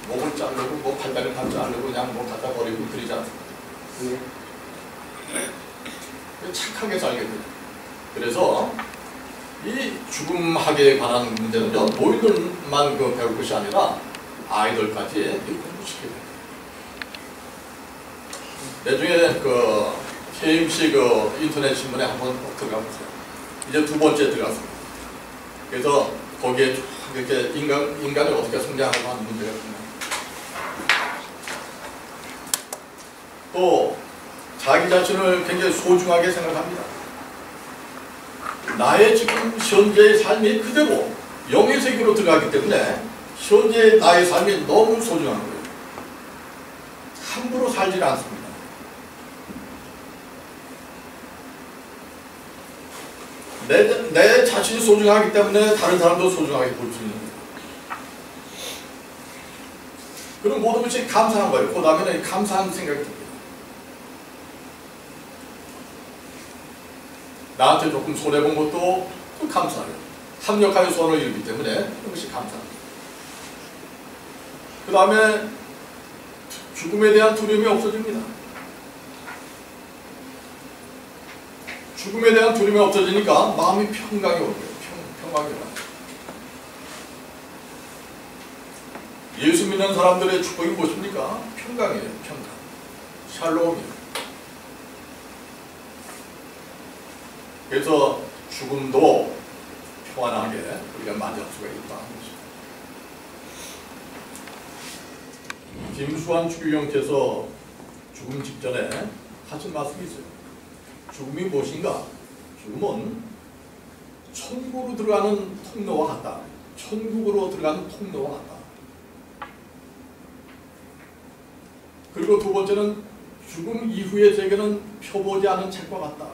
목을 자르고 뭐 팔다리를 다 자르고 그냥 뭐 갖다 버리고 그러지 않습니까? 착하게 살게 돼요. 그래서 이 죽음학에 관한 문제는요, 노인들만 배울 것이 아니라 아이들까지 공부시켜야 돼요. 나중에 그 KMC 그 인터넷 신문에 한번 들어가 보세요. 이제 두 번째 들어갔습니다. 그래서 거기에 이렇게 인간이 어떻게 성장하고 하는 문제가 있습니다. 또 자기 자신을 굉장히 소중하게 생각합니다. 나의 지금 현재의 삶이 그대로 영의 세계로 들어가기 때문에 현재의 나의 삶이 너무 소중한 거예요. 함부로 살지는 않습니다. 내 자신이 소중하기 때문에 다른 사람도 소중하게 볼 수 있는 거예요. 그럼 모든 것이 감사한 거예요. 그 다음에는 감사한 생각이 듭니다. 나한테 조금 손해본 것도 감사해요. 합력하여 손을 이루기 때문에 그것이 감사합니다. 그 다음에 죽음에 대한 두려움이 없어집니다. 죽음에 대한 두려움이 없어지니까 마음이 평강이 오는 거예요. 평강이 와요. 예수 믿는 사람들의 축복이 무엇입니까? 평강이에요. 평강. 샬롬이에요. 그래서 죽음도 평안하게 우리가 맞이할 수가 있다는 것입니다. 김수환 추기경께서 죽음 직전에 하신 말씀이 있어요. 죽음이 무엇인가? 죽음은 천국으로 들어가는 통로와 같다. 천국으로 들어가는 통로와 같다. 그리고 두 번째는 죽음 이후의 세계는 펴보지 않은 책과 같다.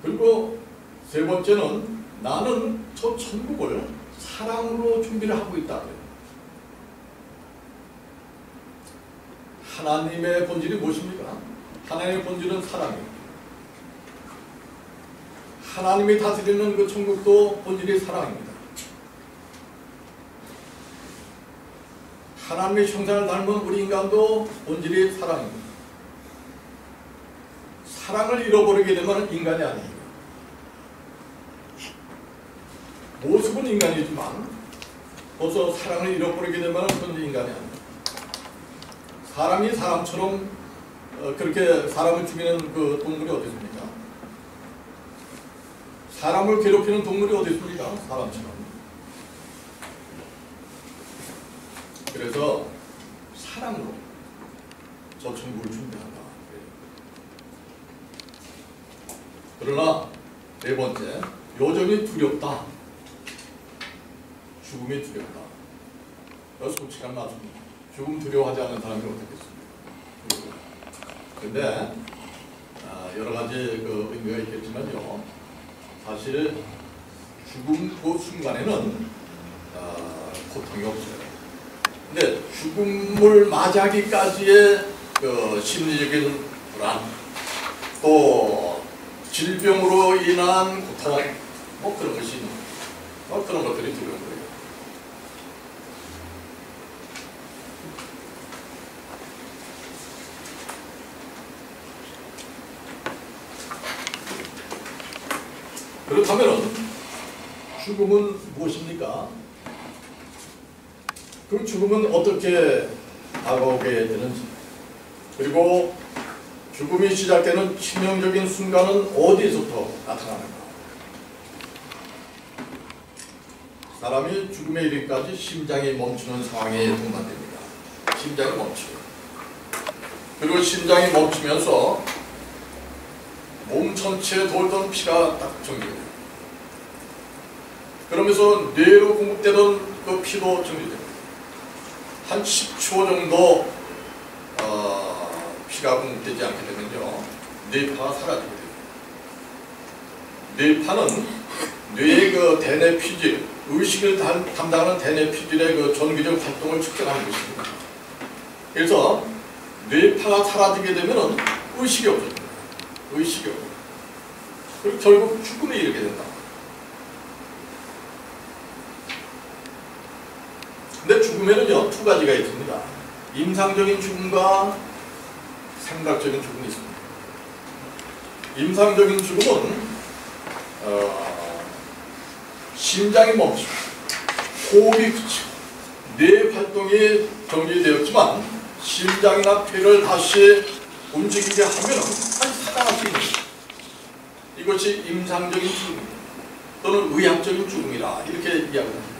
그리고 세 번째는 나는 저 천국을 사랑으로 준비를 하고 있다. 하나님의 본질이 무엇입니까? 하나님의 본질은 사랑입니다. 하나님이 다스리는 그 천국도 본질이 사랑입니다. 하나님의 형상을 닮은 우리 인간도 본질이 사랑입니다. 사랑을 잃어버리게 되면 인간이 아니에요. 모습은 인간이지만 벌써 사랑을 잃어버리게 되면 그건 인간이 아니에요. 사람이 사람처럼 그렇게 사람을 죽이는 그 동물이 어디 있습니까? 사람을 괴롭히는 동물이 어디 있습니까? 사람처럼. 그래서 사랑으로 저 천국을 준비한다. 그러나 네 번째, 여전히 두렵다. 죽음이 두렵다. 솔직한 말씀입니다. 죽음 두려워하지 않는 사람이 어떻겠습니까? 그런데 여러 가지 그 의미가 있겠지만요. 사실 죽음 그 순간에는 고통이 없어요. 근데 죽음을 맞이하기까지의 그 심리적인 불안, 또 질병으로 인한 고통, 뭐 그런 것이 있는 거예요. 그런 것들이 두려운 거예요. 그렇다면 죽음은 무엇입니까? 그 죽음은 어떻게 다가오게 되는지, 그리고 죽음이 시작되는 치명적인 순간은 어디에서부터 나타나는가? 사람이 죽음에 이르기까지 심장이 멈추는 상황에 동반됩니다. 심장이 멈추고, 그리고 심장이 멈추면서 몸 전체에 돌던 피가 딱 정지돼요. 그러면서 뇌로 공급되던 그 피도 정지돼요. 한 10초 정도 피가 공급되지 않게 되면요, 뇌파가 사라지게 돼요. 뇌파는 뇌의 그 대뇌 피질, 의식을 담당하는 대뇌 피질의 그 전기적 활동을 측정하는 것입니다. 그래서 뇌파가 사라지게 되면은 의식이 없어집니다. 의식이 없어요. 그리고 결국 죽음에 이르게 된다. 근데 죽음에는요, 두 가지가 있습니다. 임상적인 죽음과 생각적인 죽음이 있습니다. 임상적인 죽음은 심장이 멈추고 호흡이 그치고 뇌 활동이 정지되었지만 심장이나 폐를 다시 움직이게 하면 다시 살아날 수 있는 거예요. 이것이 임상적인 죽음입니다. 또는 의학적인 죽음이라 이렇게 이야기합니다.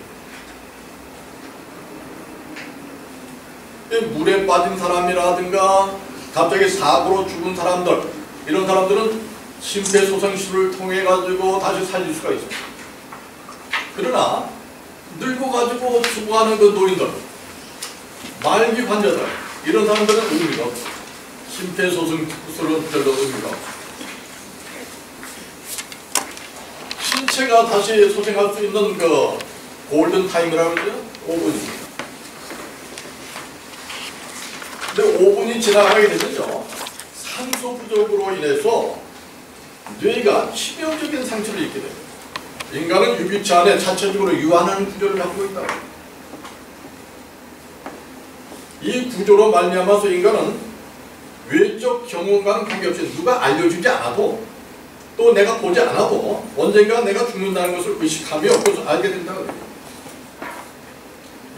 물에 빠진 사람이라든가 갑자기 사고로 죽은 사람들, 이런 사람들은 심폐소생술을 통해 가지고 다시 살릴 수가 있습니다. 그러나 늙어가지고 죽어가는 그 노인들, 말기 환자들, 이런 사람들은 의미가 없어요. 심폐소생술은 별로 의미가 없어요. 신체가 다시 소생할 수 있는 그 골든 타임이라고 그러죠? 5분입니다. 근데 5분이 지나가게 되면요, 산소 부족으로 인해서 뇌가 치명적인 상처를 입게 됩니다. 인간은 유기체 안에 자체적으로 유한한 구조를 갖고 있다. 이 구조로 말미암아서 인간은 외적 경험과는 관계없이 누가 알려주지 않아도, 또 내가 보지 않아도 언젠가 내가 죽는다는 것을 의식하며 그것을 알게 된다고 해요.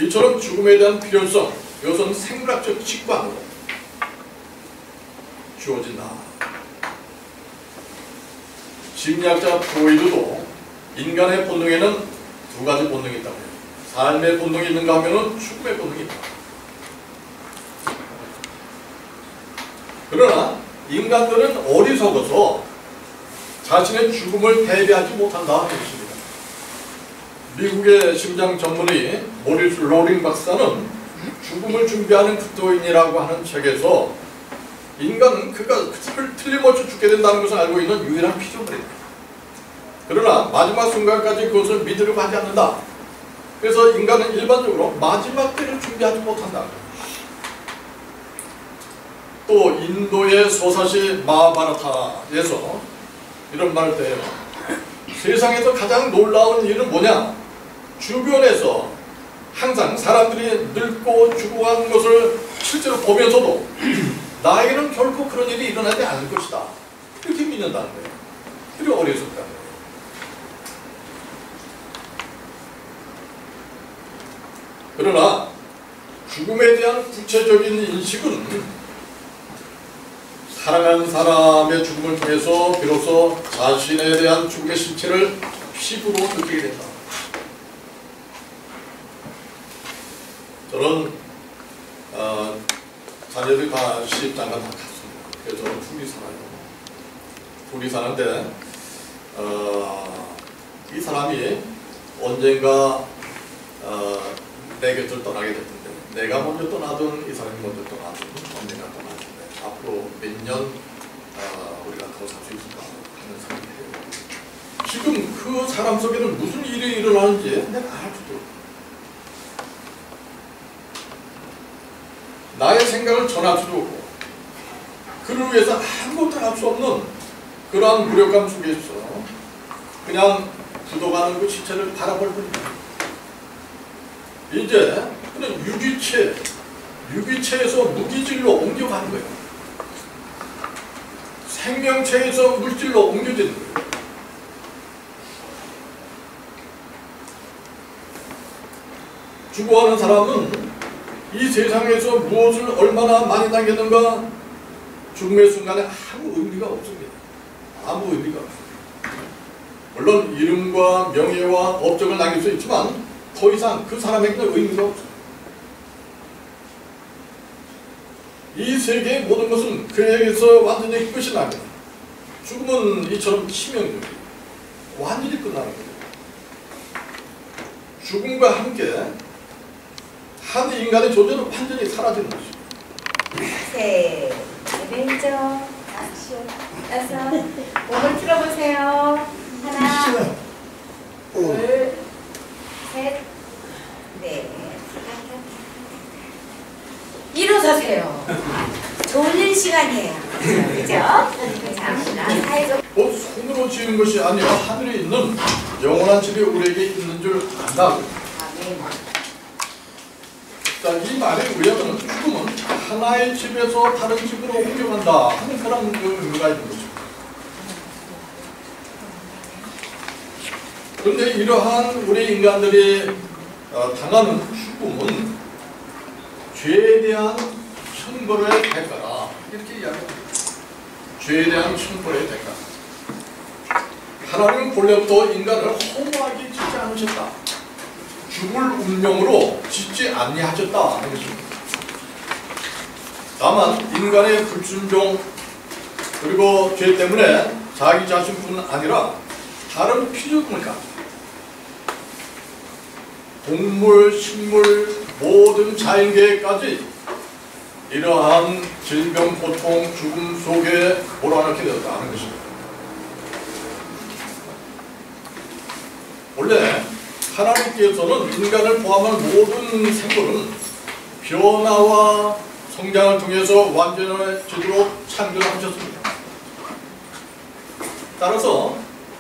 이처럼 죽음에 대한 필요성, 이것은 생물학적 직관으로 주어진다. 심리학자 프로이드도 인간의 본능에는 두 가지 본능이 있다고 해요. 삶의 본능이 있는가 하면 죽음의 본능이 있다. 그러나 인간들은 어리석어서 자신의 죽음을 대비하지 못한다 했습니다. 미국의 심장 전문의 모리스 로링 박사는 죽음을 준비하는 그도인이라고 하는 책에서 인간은 그가 틀림없이 죽게 된다는 것을 알고 있는 유일한 피조물이다. 그러나 마지막 순간까지 그것을 믿으려고 하지 않는다. 그래서 인간은 일반적으로 마지막 때를 준비하지 못한다. 또 인도의 소사시 마하바라타에서 이런 말을 해요. 세상에서 가장 놀라운 일은 뭐냐? 주변에서 항상 사람들이 늙고 죽어가는 것을 실제로 보면서도 나에게는 결코 그런 일이 일어나지 않을 것이다. 이렇게 믿는다는 거예요. 그리고 어리석다는 거예요. 그러나 죽음에 대한 구체적인 인식은 사랑하는 사람의 죽음을 통해서 비로소 자신에 대한 죽음의 실체를 피부로 느끼게 된다. 저는 자녀들이 다 시집장가 다 갔습니다. 그래서 저는 둘이 살아요. 둘이 사는데 이 사람이 언젠가 내 곁을 떠나게 될 텐데 내가 먼저 떠나든 이 사람이 먼저 떠나든 언젠가 떠날 텐데 앞으로 몇 년 우리가 더 살 수 있을까 하는 생각이 해요. 지금 그 사람 속에는 무슨 일이 일어나는지 내가 알 수도 없고 나의 생각을 전할 수도 없고 그를 위해서 아무것도 할 수 없는 그러한 무력감 속에서 그냥 굳어가는 그 시체를 바라볼 뿐이다. 이제 그냥 유기체에서 무기질로 옮겨가는 거예요. 생명체에서 물질로 옮겨지는 거예요. 죽어가는 사람은 이 세상에서 무엇을 얼마나 많이 남겼는가 죽음의 순간에 아무 의미가 없습니다. 아무 의미가 없습니다. 물론 이름과 명예와 업적을 남길 수 있지만 더 이상 그 사람에게는 의미가 없습니다. 이 세계의 모든 것은 그에게서 완전히 끝이 납니다. 죽음은 이처럼 치명적이에요. 완전히 끝나는 거예요. 죽음과 함께 한 인간의 존재는 완전히 사라지는 것이죠. 셋, 왼쪽, 다섯, 몸을 풀어보세요. 하나, 둘, 셋, 넷. 일어서세요. 졸릴 시간이에요. 그죠? 자, 사회적. 손으로 지은 것이 아니라 하늘에 있는 영원한 집이 우리에게 있는 줄 안다. 자, 이 말에 의하면 죽음은 하나의 집에서 다른 집으로 옮겨간다 하는 그런 의미가 있는 거죠. 그런데 이러한 우리 인간들이 당하는 죽음은 죄에 대한 천벌의 대가다. 이렇게 이야기합니다. 죄에 대한 천벌의 대가. 하나님은 본래부터 인간을 허무하게 짓지 않으셨다. 죽을 운명으로 짓지 아니하셨다 하는 것입니다. 다만 인간의 불순종 그리고 죄 때문에 자기 자신뿐 아니라 다른 피조물까지 동물, 식물, 모든 자연계까지 이러한 질병, 고통, 죽음 속에 몰아넣게 되었다 하는 것입니다. 원래 하나님께서는 인간을 포함한 모든 생물은 변화와 성장을 통해서 완전해지도록 창조하셨습니다. 따라서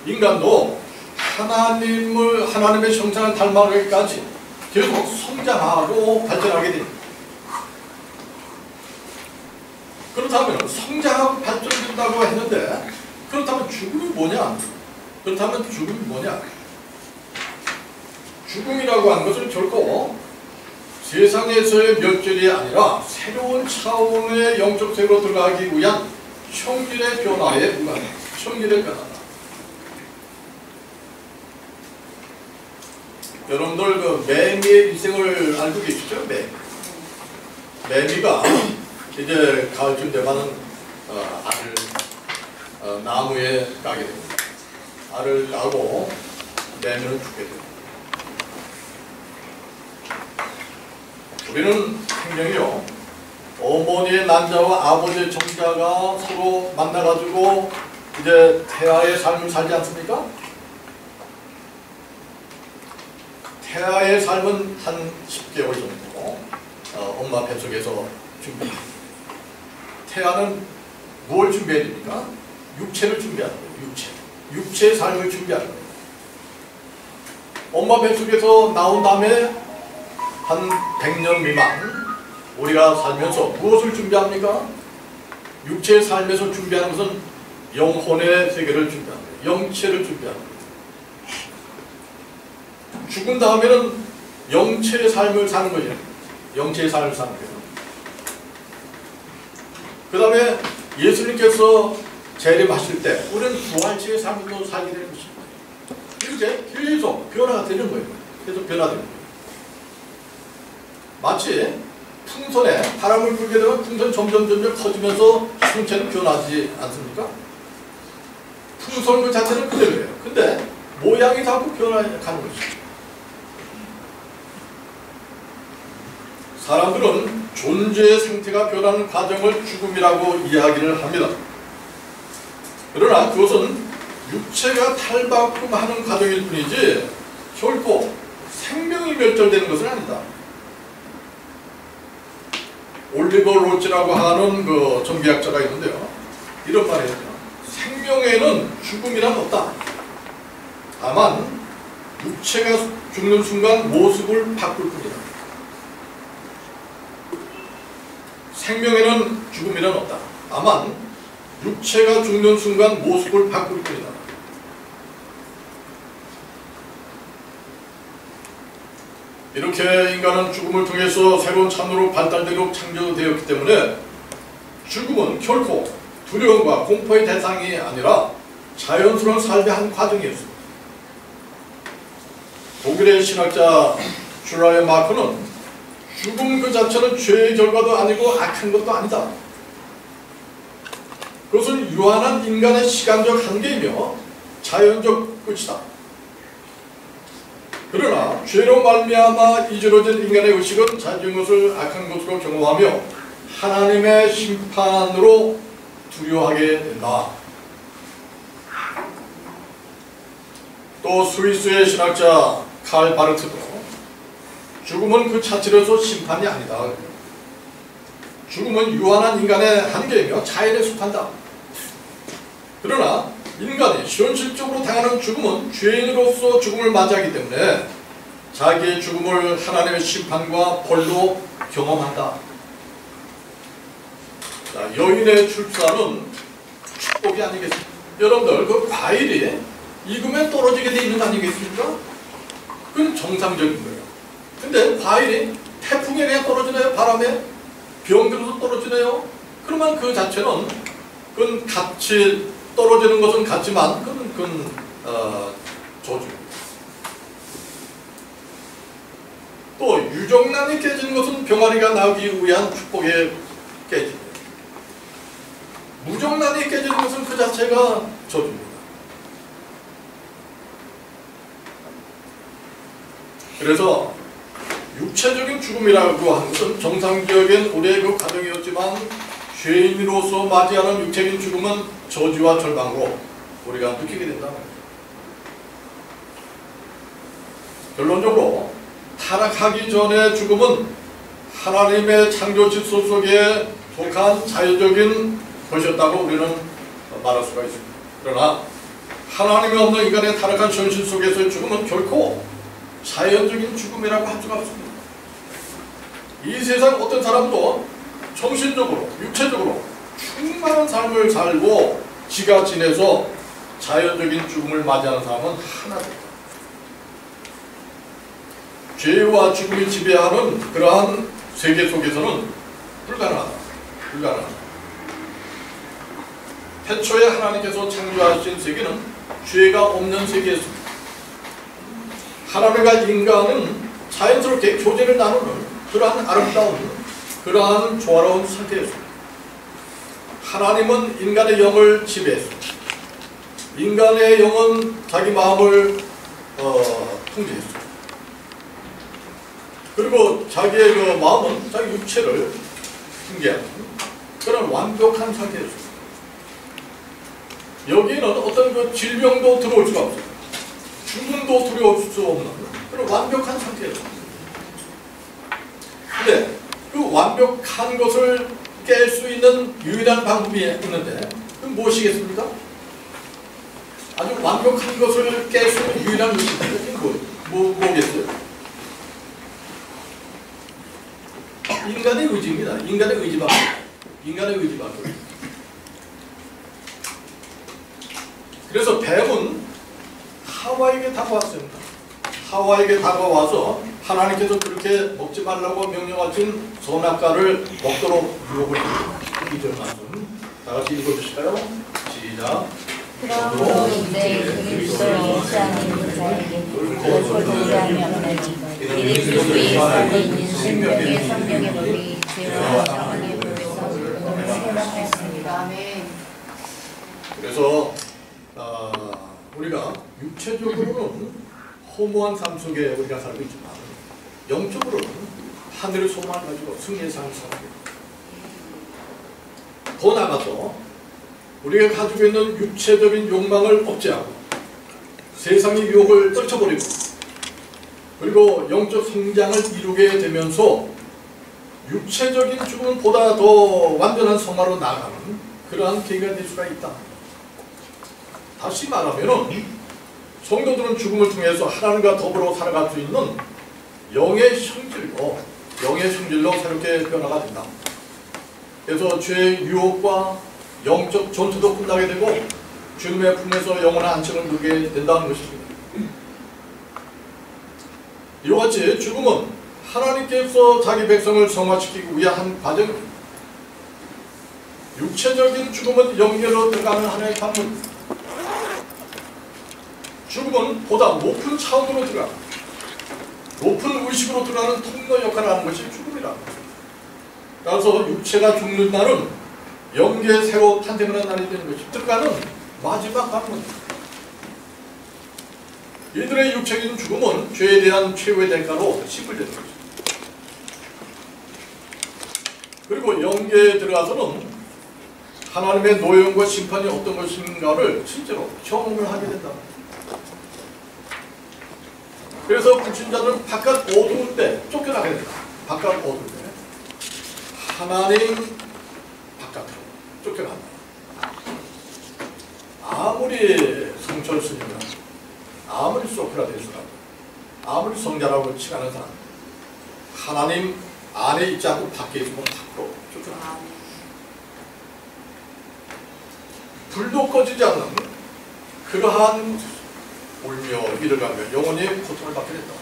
인간도 하나님의 형상을 닮아가기까지 계속 성장하고 발전하게 됩니다. 그렇다면 성장하고 발전된다고 했는데 그렇다면 죽음이 뭐냐? 그렇다면 죽음이 뭐냐? 죽음이라고 하는 것은 결코 세상에서의 멸절이 아니라 새로운 차원의 영적 세계로 들어가기 위한 형질의 변화에 의한 형질의 변화다. 여러분들 그 매미의 일생을 알고 계시죠? 매미가 이제 가을쯤 되면은 알을 나무에 까게 됩니다. 알을 까고 내면은 죽게 됩니다. 우리는 생명이요, 어머니의 난자와 아버지의 정자가 서로 만나가지고 이제 태아의 삶을 살지 않습니까? 태아의 삶은 한 10개월 정도 엄마 뱃속에서 준비합니다. 태아는 무엇을 준비해야 됩니까? 육체를 준비하는 거예요. 육체의 삶을 준비하는 거예요. 엄마 뱃속에서 나온 다음에 한 100년 미만 우리가 살면서 무엇을 준비합니까? 육체의 삶에서 준비하는 것은 영혼의 세계를 준비하는 거예요. 영체를 준비하는 거예요. 죽은 다음에는 영체의 삶을 사는 거예요. 영체의 삶을 사는 거예요. 그 다음에 예수님께서 재림하실 때 우리는 부활체의 삶을 또 살게 되는 것입니다. 이렇게 계속 변화가 되는 거예요. 계속 변화되는 거예요. 마치 풍선에 바람을 불게 되면 풍선이 점점 커지면서 형체는 변하지 않습니까? 풍선 그 자체는 그대로예요. 근데 모양이 자꾸 변화가는 것이죠. 사람들은 존재의 상태가 변하는 과정을 죽음이라고 이야기를 합니다. 그러나 그것은 육체가 탈바꿈하는 과정일 뿐이지 결코 생명이 멸절되는 것은 아니다. 올리버 로치라고 하는 그 정비학자가 있는데요, 이런 말을 했죠. 생명에는 죽음이란 없다. 다만 육체가 죽는 순간 모습을 바꿀 뿐이다. 생명에는 죽음이란 없다. 다만 육체가 죽는 순간 모습을 바꿀 뿐이다. 이렇게 인간은 죽음을 통해서 새로운 참으로 발달되도록 창조되었기 때문에 죽음은 결코 두려움과 공포의 대상이 아니라 자연스러운 삶의 한 과정이었습니다. 독일의 신학자 슐라이어 마크는 죽음 그 자체는 죄의 결과도 아니고 악한 것도 아니다. 그것은 유한한 인간의 시간적 한계이며 자연적 끝이다. 그러나 죄로 말미암아 이지러진 인간의 의식은 자기의 것을 악한 것으로 경험하며 하나님의 심판으로 두려워하게 된다. 또 스위스의 신학자 칼 바르트도 죽음은 그 자체로서 심판이 아니다. 죽음은 유한한 인간의 한계이며 자연에 속한다. 그러나 인간이 현실적으로 당하는 죽음은 죄인으로서 죽음을 맞이하기 때문에 자기의 죽음을 하나님의 심판과 벌로 경험한다. 자, 여인의 출산은 축복이 아니겠습니까? 여러분들 그 과일이 익으면 떨어지게 돼 있는 거 아니겠습니까? 그건 정상적인 거예요. 근데 과일이 태풍에 그냥 떨어지나요? 바람에? 병들어서 떨어지나요? 그러면 그 자체는 그건 같이 떨어지는 것은 같지만 그건 저주입니다. 또 유정란이 깨지는 것은 병아리가 나오기 위한 축복에 깨집니다. 무정란이 깨지는 것은 그 자체가 저주입니다. 그래서 육체적인 죽음이라고 하는 것은 정상적인 우리의 그 과정이었지만 죄인으로서 맞이하는 육체적인 죽음은 저주와 절망으로 우리가 느끼게 된다. 결론적으로 타락하기 전의 죽음은 하나님의 창조 질서 속에 속한 자연적인 것이었다고 우리는 말할 수가 있습니다. 그러나 하나님이 없는 인간의 타락한 현실 속에서의 죽음은 결코 자연적인 죽음이라고 할 수가 없습니다. 이 세상 어떤 사람도 정신적으로, 육체적으로 충만한 삶을 살고 지가 지내서 자연적인 죽음을 맞이하는 사람은 하나입니다. 죄와 죽음이 지배하는 그러한 세계 속에서는 불가능하다. 태초에 하나님께서 창조하신 세계는 죄가 없는 세계였습니다. 하나님과 인간은 자연스럽게 교제를 나누는 그러한 아름다운, 그러한 조화로운 상태였습니다. 하나님은 인간의 영을 지배했습니다. 인간의 영은 자기 마음을 통제했습니다. 그리고 자기의 그 마음은 자기 육체를 통제하는 그런 완벽한 상태였습니다. 여기에는 어떤 그 질병도 들어올 수가 없어요. 죽음도 두려울 수 없는 그런 완벽한 상태였습니다. 근데 그 완벽한 것을 깰 수 있는 유일한 방법이 있는데 그건 무엇이겠습니까? 아주 완벽한 것을 깰 수 있는 유일한 것이 뭐겠어요? 인간의 의지입니다. 인간의 의지밖에. 인간의 의지밖에. 그래서 뱀은 하와에게 다가왔습니다. 하와에게 다가와서 하나님께서 그렇게 먹지 말라고 명령하신 선악과를 먹도록 유혹을 합니다. 2절 말씀 다 같이 읽어주실까요? 시작. 그러므로 이제 그리스도 예수 안에 있는 자에게 결코 동의하며 없나니 이는 그리스도의 안에 있는 생명의 성령의 법이 죄와 사망의 법에서 해방하였습니다. 아멘. 그래서 우리가 육체적으로는 허무한 삶 속에 우리가 살고 있지만 영적으로는 하늘의 소망을 가지고 승리의 삶을 살고 있습니다. 더 나아가서 우리가 가지고 있는 육체적인 욕망을 억제하고 세상의 유혹을 떨쳐버리고 그리고 영적 성장을 이루게 되면서 육체적인 죽음보다 더 완전한 성화로 나아가는 그러한 계기가 될 수가 있다. 다시 말하면 성도들은 죽음을 통해서 하나님과 더불어 살아갈 수 있는 영의 성질로 새롭게 변화가 된다. 그래서 죄의 유혹과 영적 전투도 끝나게 되고 주님의 품에서 영원한 안식을 누리게 된다는 것입니다. 이와 같이 죽음은 하나님께서 자기 백성을 성화시키기 위한 한 과정입니다. 육체적인 죽음은 영계로 들어가는 하나의 관문입니다. 죽음은 보다 높은 차원으로 들어가 높은 의식으로 들어가는 통로 역할을 하는 것이 죽음이다. 따라서 육체가 죽는 날은 영계의 새로 탄생하는 날이 되는 것이 들어가는 마지막 관문입니다. 이들의 육체적인 죽음은 죄에 대한 최후의 대가로 시불되는 것입니다. 그리고 영계에 들어가서는 하나님의 노여움과 심판이 어떤 것인가를 실제로 경험을 하게 된다. 그래서 불신자들은 바깥 어두울 때 쫓겨나게 된다. 바깥 어두울 때 하나님 바깥으로 쫓겨난다. 아무리 성철 스님이나 아무리 소크라테스나 아무리 성자라고 칭하는 사람 하나님 안에 있지 않고 밖에 있으면 밖으로 쫓겨난다. 불도 꺼지지 않는 그러한 울며 이르가며 영원히 고통을 받게 된다.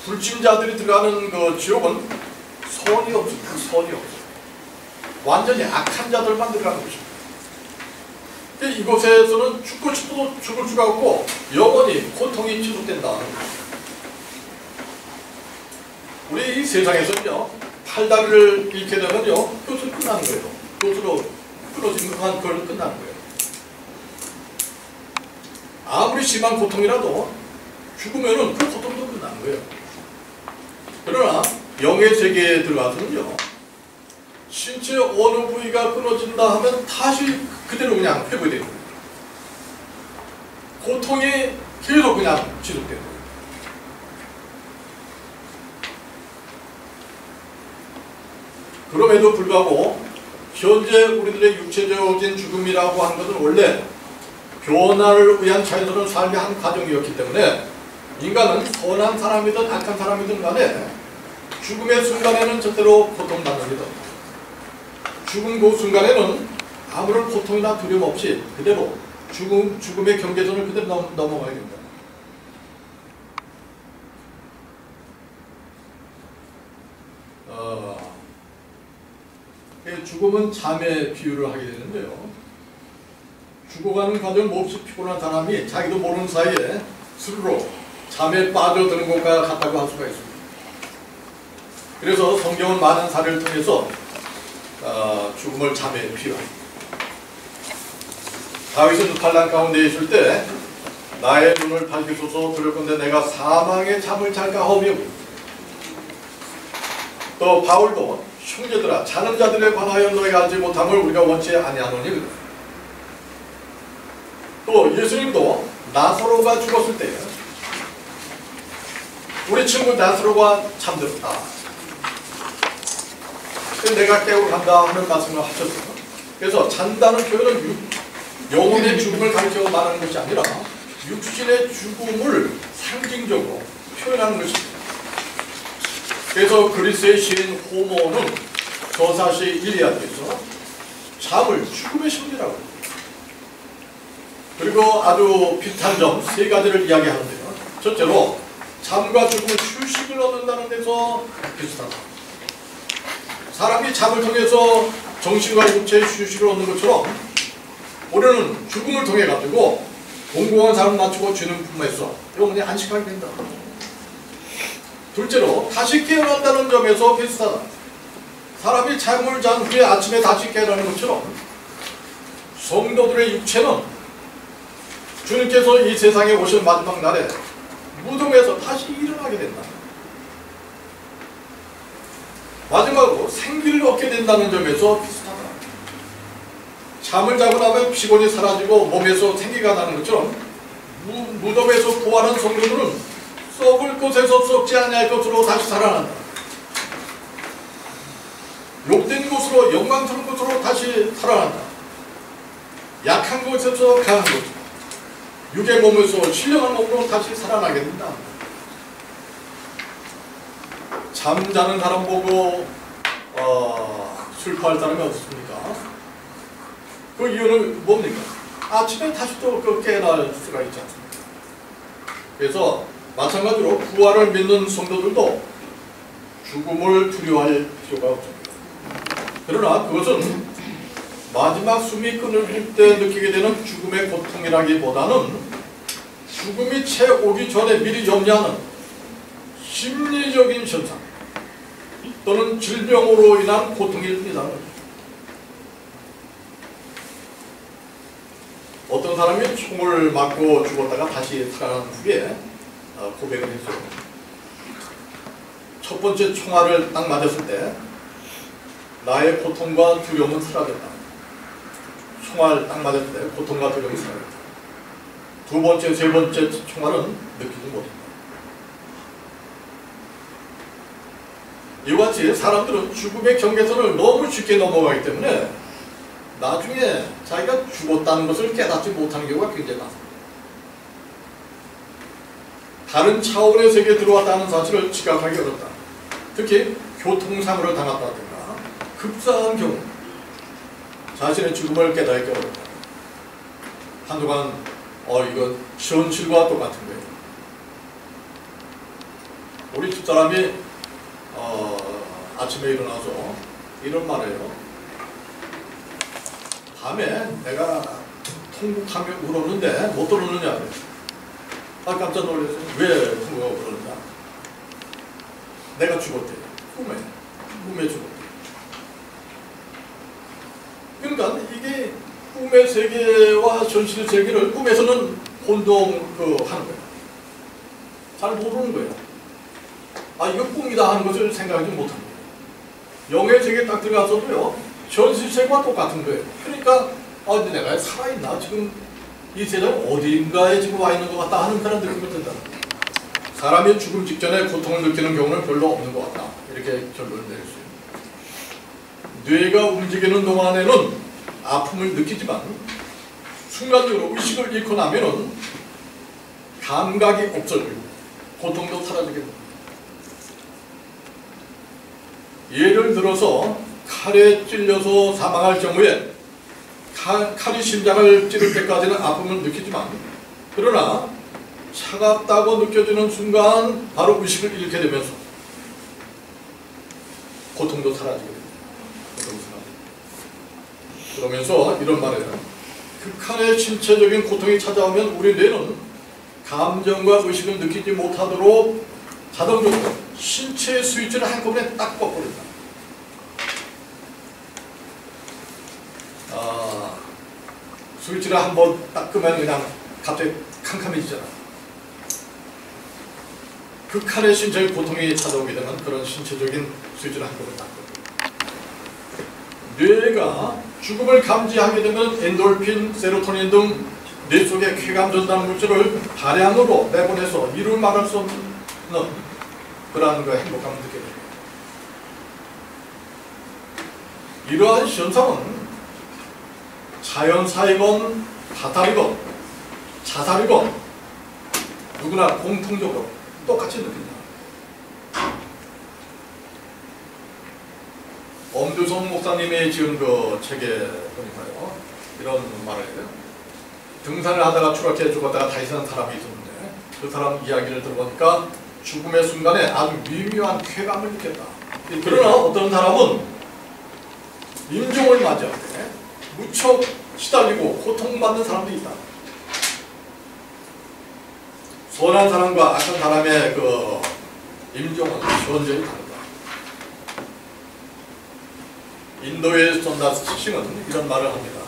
불신자들이 들어가는 그 지옥은 선이 없습니다. 선이 없습니다. 완전히 악한 자들만 들어가는 것입니다. 이곳에서는 죽고 싶어도 죽을 수가 없고 영원히 고통이 지속된다. 우리 이 세상에서는요 팔다리를 잃게 되면요 그것으로 끝나는 거예요. 그것으로 끊어지는 그걸 끝나는 거예요. 아무리 심한 고통이라도 죽으면은 그 고통도 끝나는 거예요. 그러나 영의 세계에 들어가서는요 신체 어느 부위가 끊어진다 하면 다시 그대로 그냥 회복되는 거예요. 고통이 계속 그냥 지속되는 거예요. 그럼에도 불구하고 현재 우리들의 육체적인 죽음이라고 하는 것은 원래 변화를 위한 자연스러운 삶의 한 과정이었기 때문에 인간은 선한 사람이든 악한 사람이든 간에 죽음의 순간에는 절대로 고통받습니다. 죽음 그 순간에는 아무런 고통이나 두려움 없이 그대로 죽음의 경계선을 그대로 넘어가야 됩니다. 죽음은 잠에 비유를 하게 되는데요. 죽어가는 과정 몹시 피곤한 사람이 자기도 모르는 사이에 스스로 잠에 빠져드는 것과 같다고 할 수가 있습니다. 그래서 성경은 많은 사례를 통해서 죽음을 잠에 필요합니다. 다윗은 환난 가운데 있을 때 나의 눈을 밝히소서 두렵건대 내가 사망의 잠을 잘까 하오며, 또 바울도 형제들아 자는 자들에 관하여 너희가 알지 못함을 우리가 원치 아니하노니, 또 예수님도 나사로가 죽었을 때 우리 친구 나사로가 잠들었다, 내가 깨우고 간다 하는 말씀을 하셨어요. 그래서 잔다는 표현은 영혼의 죽음을 가리켜 말하는 것이 아니라 육신의 죽음을 상징적으로 표현하는 것입니다. 그래서 그리스의 시인 호모는 저사시 일리아드에서 잠을 죽음의 심리라고 합니다. 그리고 아주 비슷한 점 세 가지를 이야기하는데요. 첫째로 잠과 죽음은 휴식을 얻는다는 데서 비슷하다. 사람이 잠을 통해서 정신과 육체의 휴식을 얻는 것처럼 우리는 죽음을 통해 가지고 공공한 삶을 맞추고 주는 품에서 영원히 안식하게 된다. 둘째로 다시 깨어난다는 점에서 비슷하다. 사람이 잠을 잔 후에 아침에 다시 깨어나는 것처럼 성도들의 육체는 주님께서 이 세상에 오실 마지막 날에 무덤에서 다시 일어나게 된다. 마지막으로 생기를 얻게 된다는 점에서 비슷하다. 잠을 자고 나면 피곤이 사라지고 몸에서 생기가 나는 것처럼 무덤에서 부활한 성도들은 썩을 곳에서 썩지 아니할 것으로 다시 살아난다. 욕된 곳으로 영광스러운 곳으로 다시 살아난다. 약한 곳에서 강한 곳, 육의 몸에서 신령한 몸으로 다시 살아나게 된다. 잠자는 사람 보고 슬퍼할 사람이 없습니까? 그 이유는 뭡니까? 아침에 다시 또 깨어날 수가 있지 않습니까? 그래서 마찬가지로 부활을 믿는 성도들도 죽음을 두려워할 필요가 없습니다. 그러나 그것은 마지막 숨이 끊을 때 느끼게 되는 죽음의 고통이라기보다는 죽음이 채 오기 전에 미리 염려하는 심리적인 현상 또는 질병으로 인한 고통일 뿐이다. 어떤 사람이 총을 맞고 죽었다가 다시 살아난 후에 고백을 했어요. 첫 번째 총알을 딱 맞았을 때 나의 고통과 두려움은 사라졌다. 총알 딱 맞았을 때 고통과 두려움이 사라졌다. 두 번째, 세 번째 총알은 느끼지 못했다. 이와 같이 사람들은 죽음의 경계선을 너무 쉽게 넘어가기 때문에 나중에 자기가 죽었다는 것을 깨닫지 못하는 경우가 굉장히 많습니다. 다른 차원의 세계에 들어왔다는 사실을 지각하기 어렵다. 특히 교통사고를 당했다든가 급사한 경우 자신의 죽음을 깨닫기 어렵다. 한동안 이건 현실과 똑같은 거예요. 우리 집사람이 아침에 일어나서 이런 말해요. 밤에 내가 통곡하며 울었는데 못 들었느냐. 깜짝 놀랐어요. 왜 통곡하고 울었냐. 내가 죽었대. 꿈에 죽었대. 그러니까 이게 꿈의 세계와 현실 세계를 꿈에서는 혼동하는 거예요. 잘 모르는 거예요. 이거 꿈이다 하는 것을 생각하지 못합니다. 영의 세계에 딱 들어가서도요, 현실 세계와 똑같은 거예요. 그러니까, 근데 내가 살아있나? 지금 이 세상 어디인가에 지금 와 있는 것 같다 하는 그런 느낌이 든다. 사람이 죽음 직전에 고통을 느끼는 경우는 별로 없는 것 같다. 이렇게 결론을 내릴 수 있습니다. 뇌가 움직이는 동안에는 아픔을 느끼지만 순간적으로 의식을 잃고 나면은 감각이 없어지고 고통도 사라지게 됩니다. 예를 들어서 칼에 찔려서 사망할 경우에 칼이 심장을 찌를 때까지는 아픔을 느끼지만 그러나 차갑다고 느껴지는 순간 바로 의식을 잃게 되면서 고통도 사라지게 됩니다. 그러면서 이런 말이에요. 극한의 신체적인 고통이 찾아오면 우리 뇌는 감정과 의식을 느끼지 못하도록 자동적으로 신체의 스위치를 한꺼번에 딱 꺼버린다. 스위치를 한번 딱 끄면 그냥 갑자기 캄캄해지잖아. 극한의 신체의 고통이 찾아오게 되는 그런 신체적인 스위치를 한꺼번에 딱 끄고, 뇌가 죽음을 감지하게 되면 엔돌핀, 세로토닌 등 뇌 속의 쾌감 전달 물질을 다량으로 내보내서 이루 말할 수 없는 그러한 그 행복감을 느끼게 됩니다. 이러한 현상은 자연사이건 타탈이건 자살이건 누구나 공통적으로 똑같이 느낀다. 엄두성 목사님이 지은 그 책에 보니까요, 이런 말을 해요. 등산을 하다가 추락해 죽었다가 다시 사는 사람이 있었는데 그 사람 이야기를 들어보니까 죽음의 순간에 아주 미묘한 쾌감을 느꼈다. 그러나 어떤 사람은 임종을 맞이할 때 무척 시달리고 고통받는 사람도 있다. 선한 사람과 악한 사람의 그 임종은 현저히 다르다. 인도의 선다스싱은 이런 말을 합니다.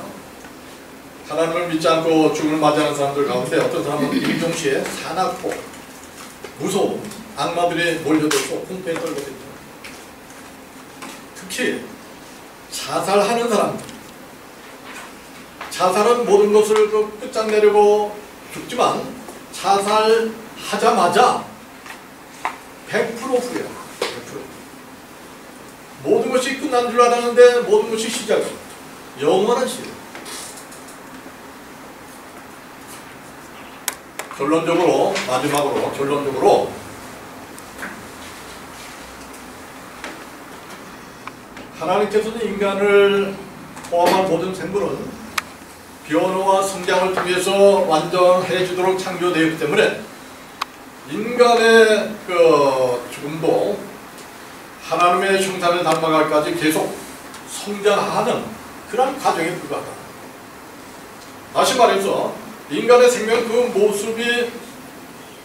하나님을 믿지 않고 죽음을 맞이하는 사람들 가운데 어떤 사람은 임종시에 사납고 무서운 악마들이 몰려들고 공포에 떨게 됩니다. 특히 자살하는 사람들, 자살은 모든 것을 끝장내려고 죽지만 자살하자마자 100% 후회야. 100%. 모든 것이 끝난 줄 알았는데 모든 것이 시작이야. 영원한 시작. 결론적으로, 마지막으로 결론적으로 하나님께서는 인간을 포함한 모든 생물은 변화와 성장을 통해서 완전해지도록 창조되었기 때문에 인간의 그 죽음도 하나님의 형상을 닮아갈까지 계속 성장하는 그런 과정에 불과하다. 다시 말해서 인간의 생명 그 모습이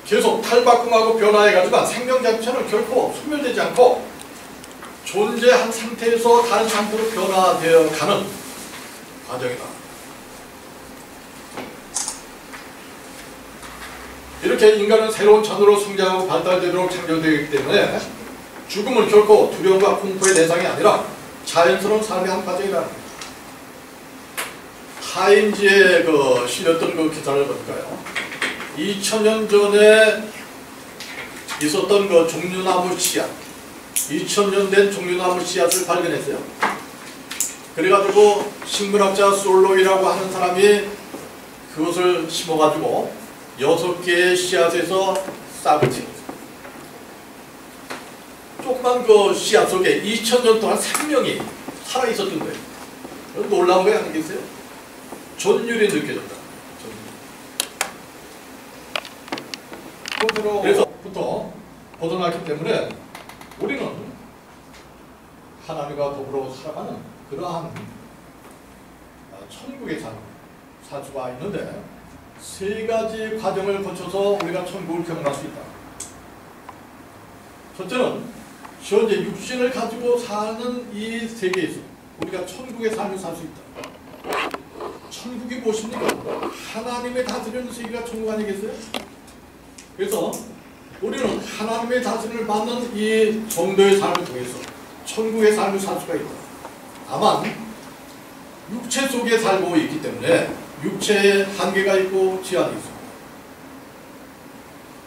계속 탈바꿈하고 변화해가지만 생명 자체는 결코 소멸되지 않고 존재한 상태에서 다른 상태로 변화되어 가는 과정이다. 이렇게 인간은 새로운 천으로 성장하고 발달되도록 창조되기 때문에 죽음은 결코 두려움과 공포의 대상이 아니라 자연스러운 삶의 한 과정이라는 거죠. 타임지에 그 실렸던 그 기사를 보니까요, 2000년 전에 있었던 그 종류나무 씨앗, 2000년 된 종류나무 씨앗을 발견했어요. 그래가지고 식물학자 솔로이라고 하는 사람이 그것을 심어가지고 6개의 씨앗에서 싹을 틔웠어요. 조그만 그 씨앗 속에 2000년 동안 생명이 살아있었던 거예요. 놀라운 거 아니겠어요? 전율이 느껴졌다. 그래서부터 벗어났기 때문에 우리는 하나님과 더불어 살아가는 그러한 천국의 삶 살 수가 있는데, 3가지 과정을 거쳐서 우리가 천국을 경험할 수 있다. 첫째는 현재 육신을 가지고 사는 이 세계에서 우리가 천국의 삶을 살 수 있다. 천국이 무엇입니까? 하나님의 다스리는 세계가 천국 아니겠어요? 그래서 우리는 하나님의 다스림을 받는 이 정도의 삶을 통해서 천국의 삶을 살 수가 있다. 다만 육체 속에 살고 있기 때문에 육체에 한계가 있고 제한이 있습니다.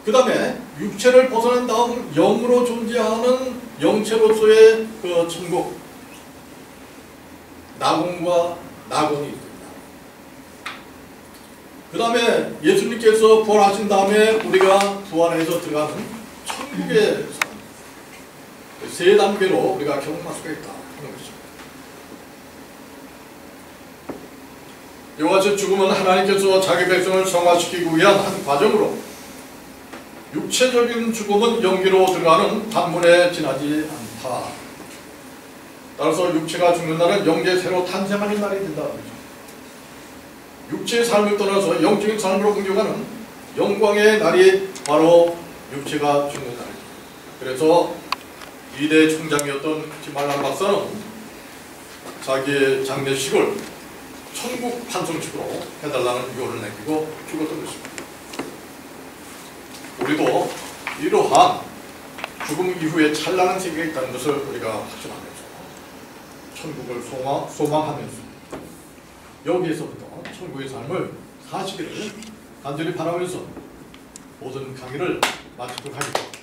그 다음에 육체를 벗어난 다음 영으로 존재하는 영체로서의 그 천국, 낙원과 낙원이 있습니다. 그 다음에 예수님께서 부활하신 다음에 우리가 부활해서 들어가는 천국의 삶, 3단계로 우리가 경험할 수가 있다 하는 것입니다. 이와 같이 죽음은 하나님께서 자기 백성을 성화시키기 위한 한 과정으로, 육체적인 죽음은 영계로 들어가는 관문에 지나지 않다. 따라서 육체가 죽는 날은 영계 새로 탄생하는 날이 된다는 거죠. 육체의 삶을 떠나서 영적인 삶으로 옮겨가는 영광의 날이 바로 육체가 죽는 날이죠. 그래서 2대 총장이었던 김말란 박사는 자기의 장례식을 천국 환송식으로 해달라는 요를 남기고 죽었던 것입니다. 우리도 이러한 죽음 이후에 찬란한 세계가 있다는 것을 우리가 확신하면서 천국을 소망하면서 여기에서부터 천국의 삶을 사시기를 간절히 바라면서 모든 강의를 마치도록 하겠습니다.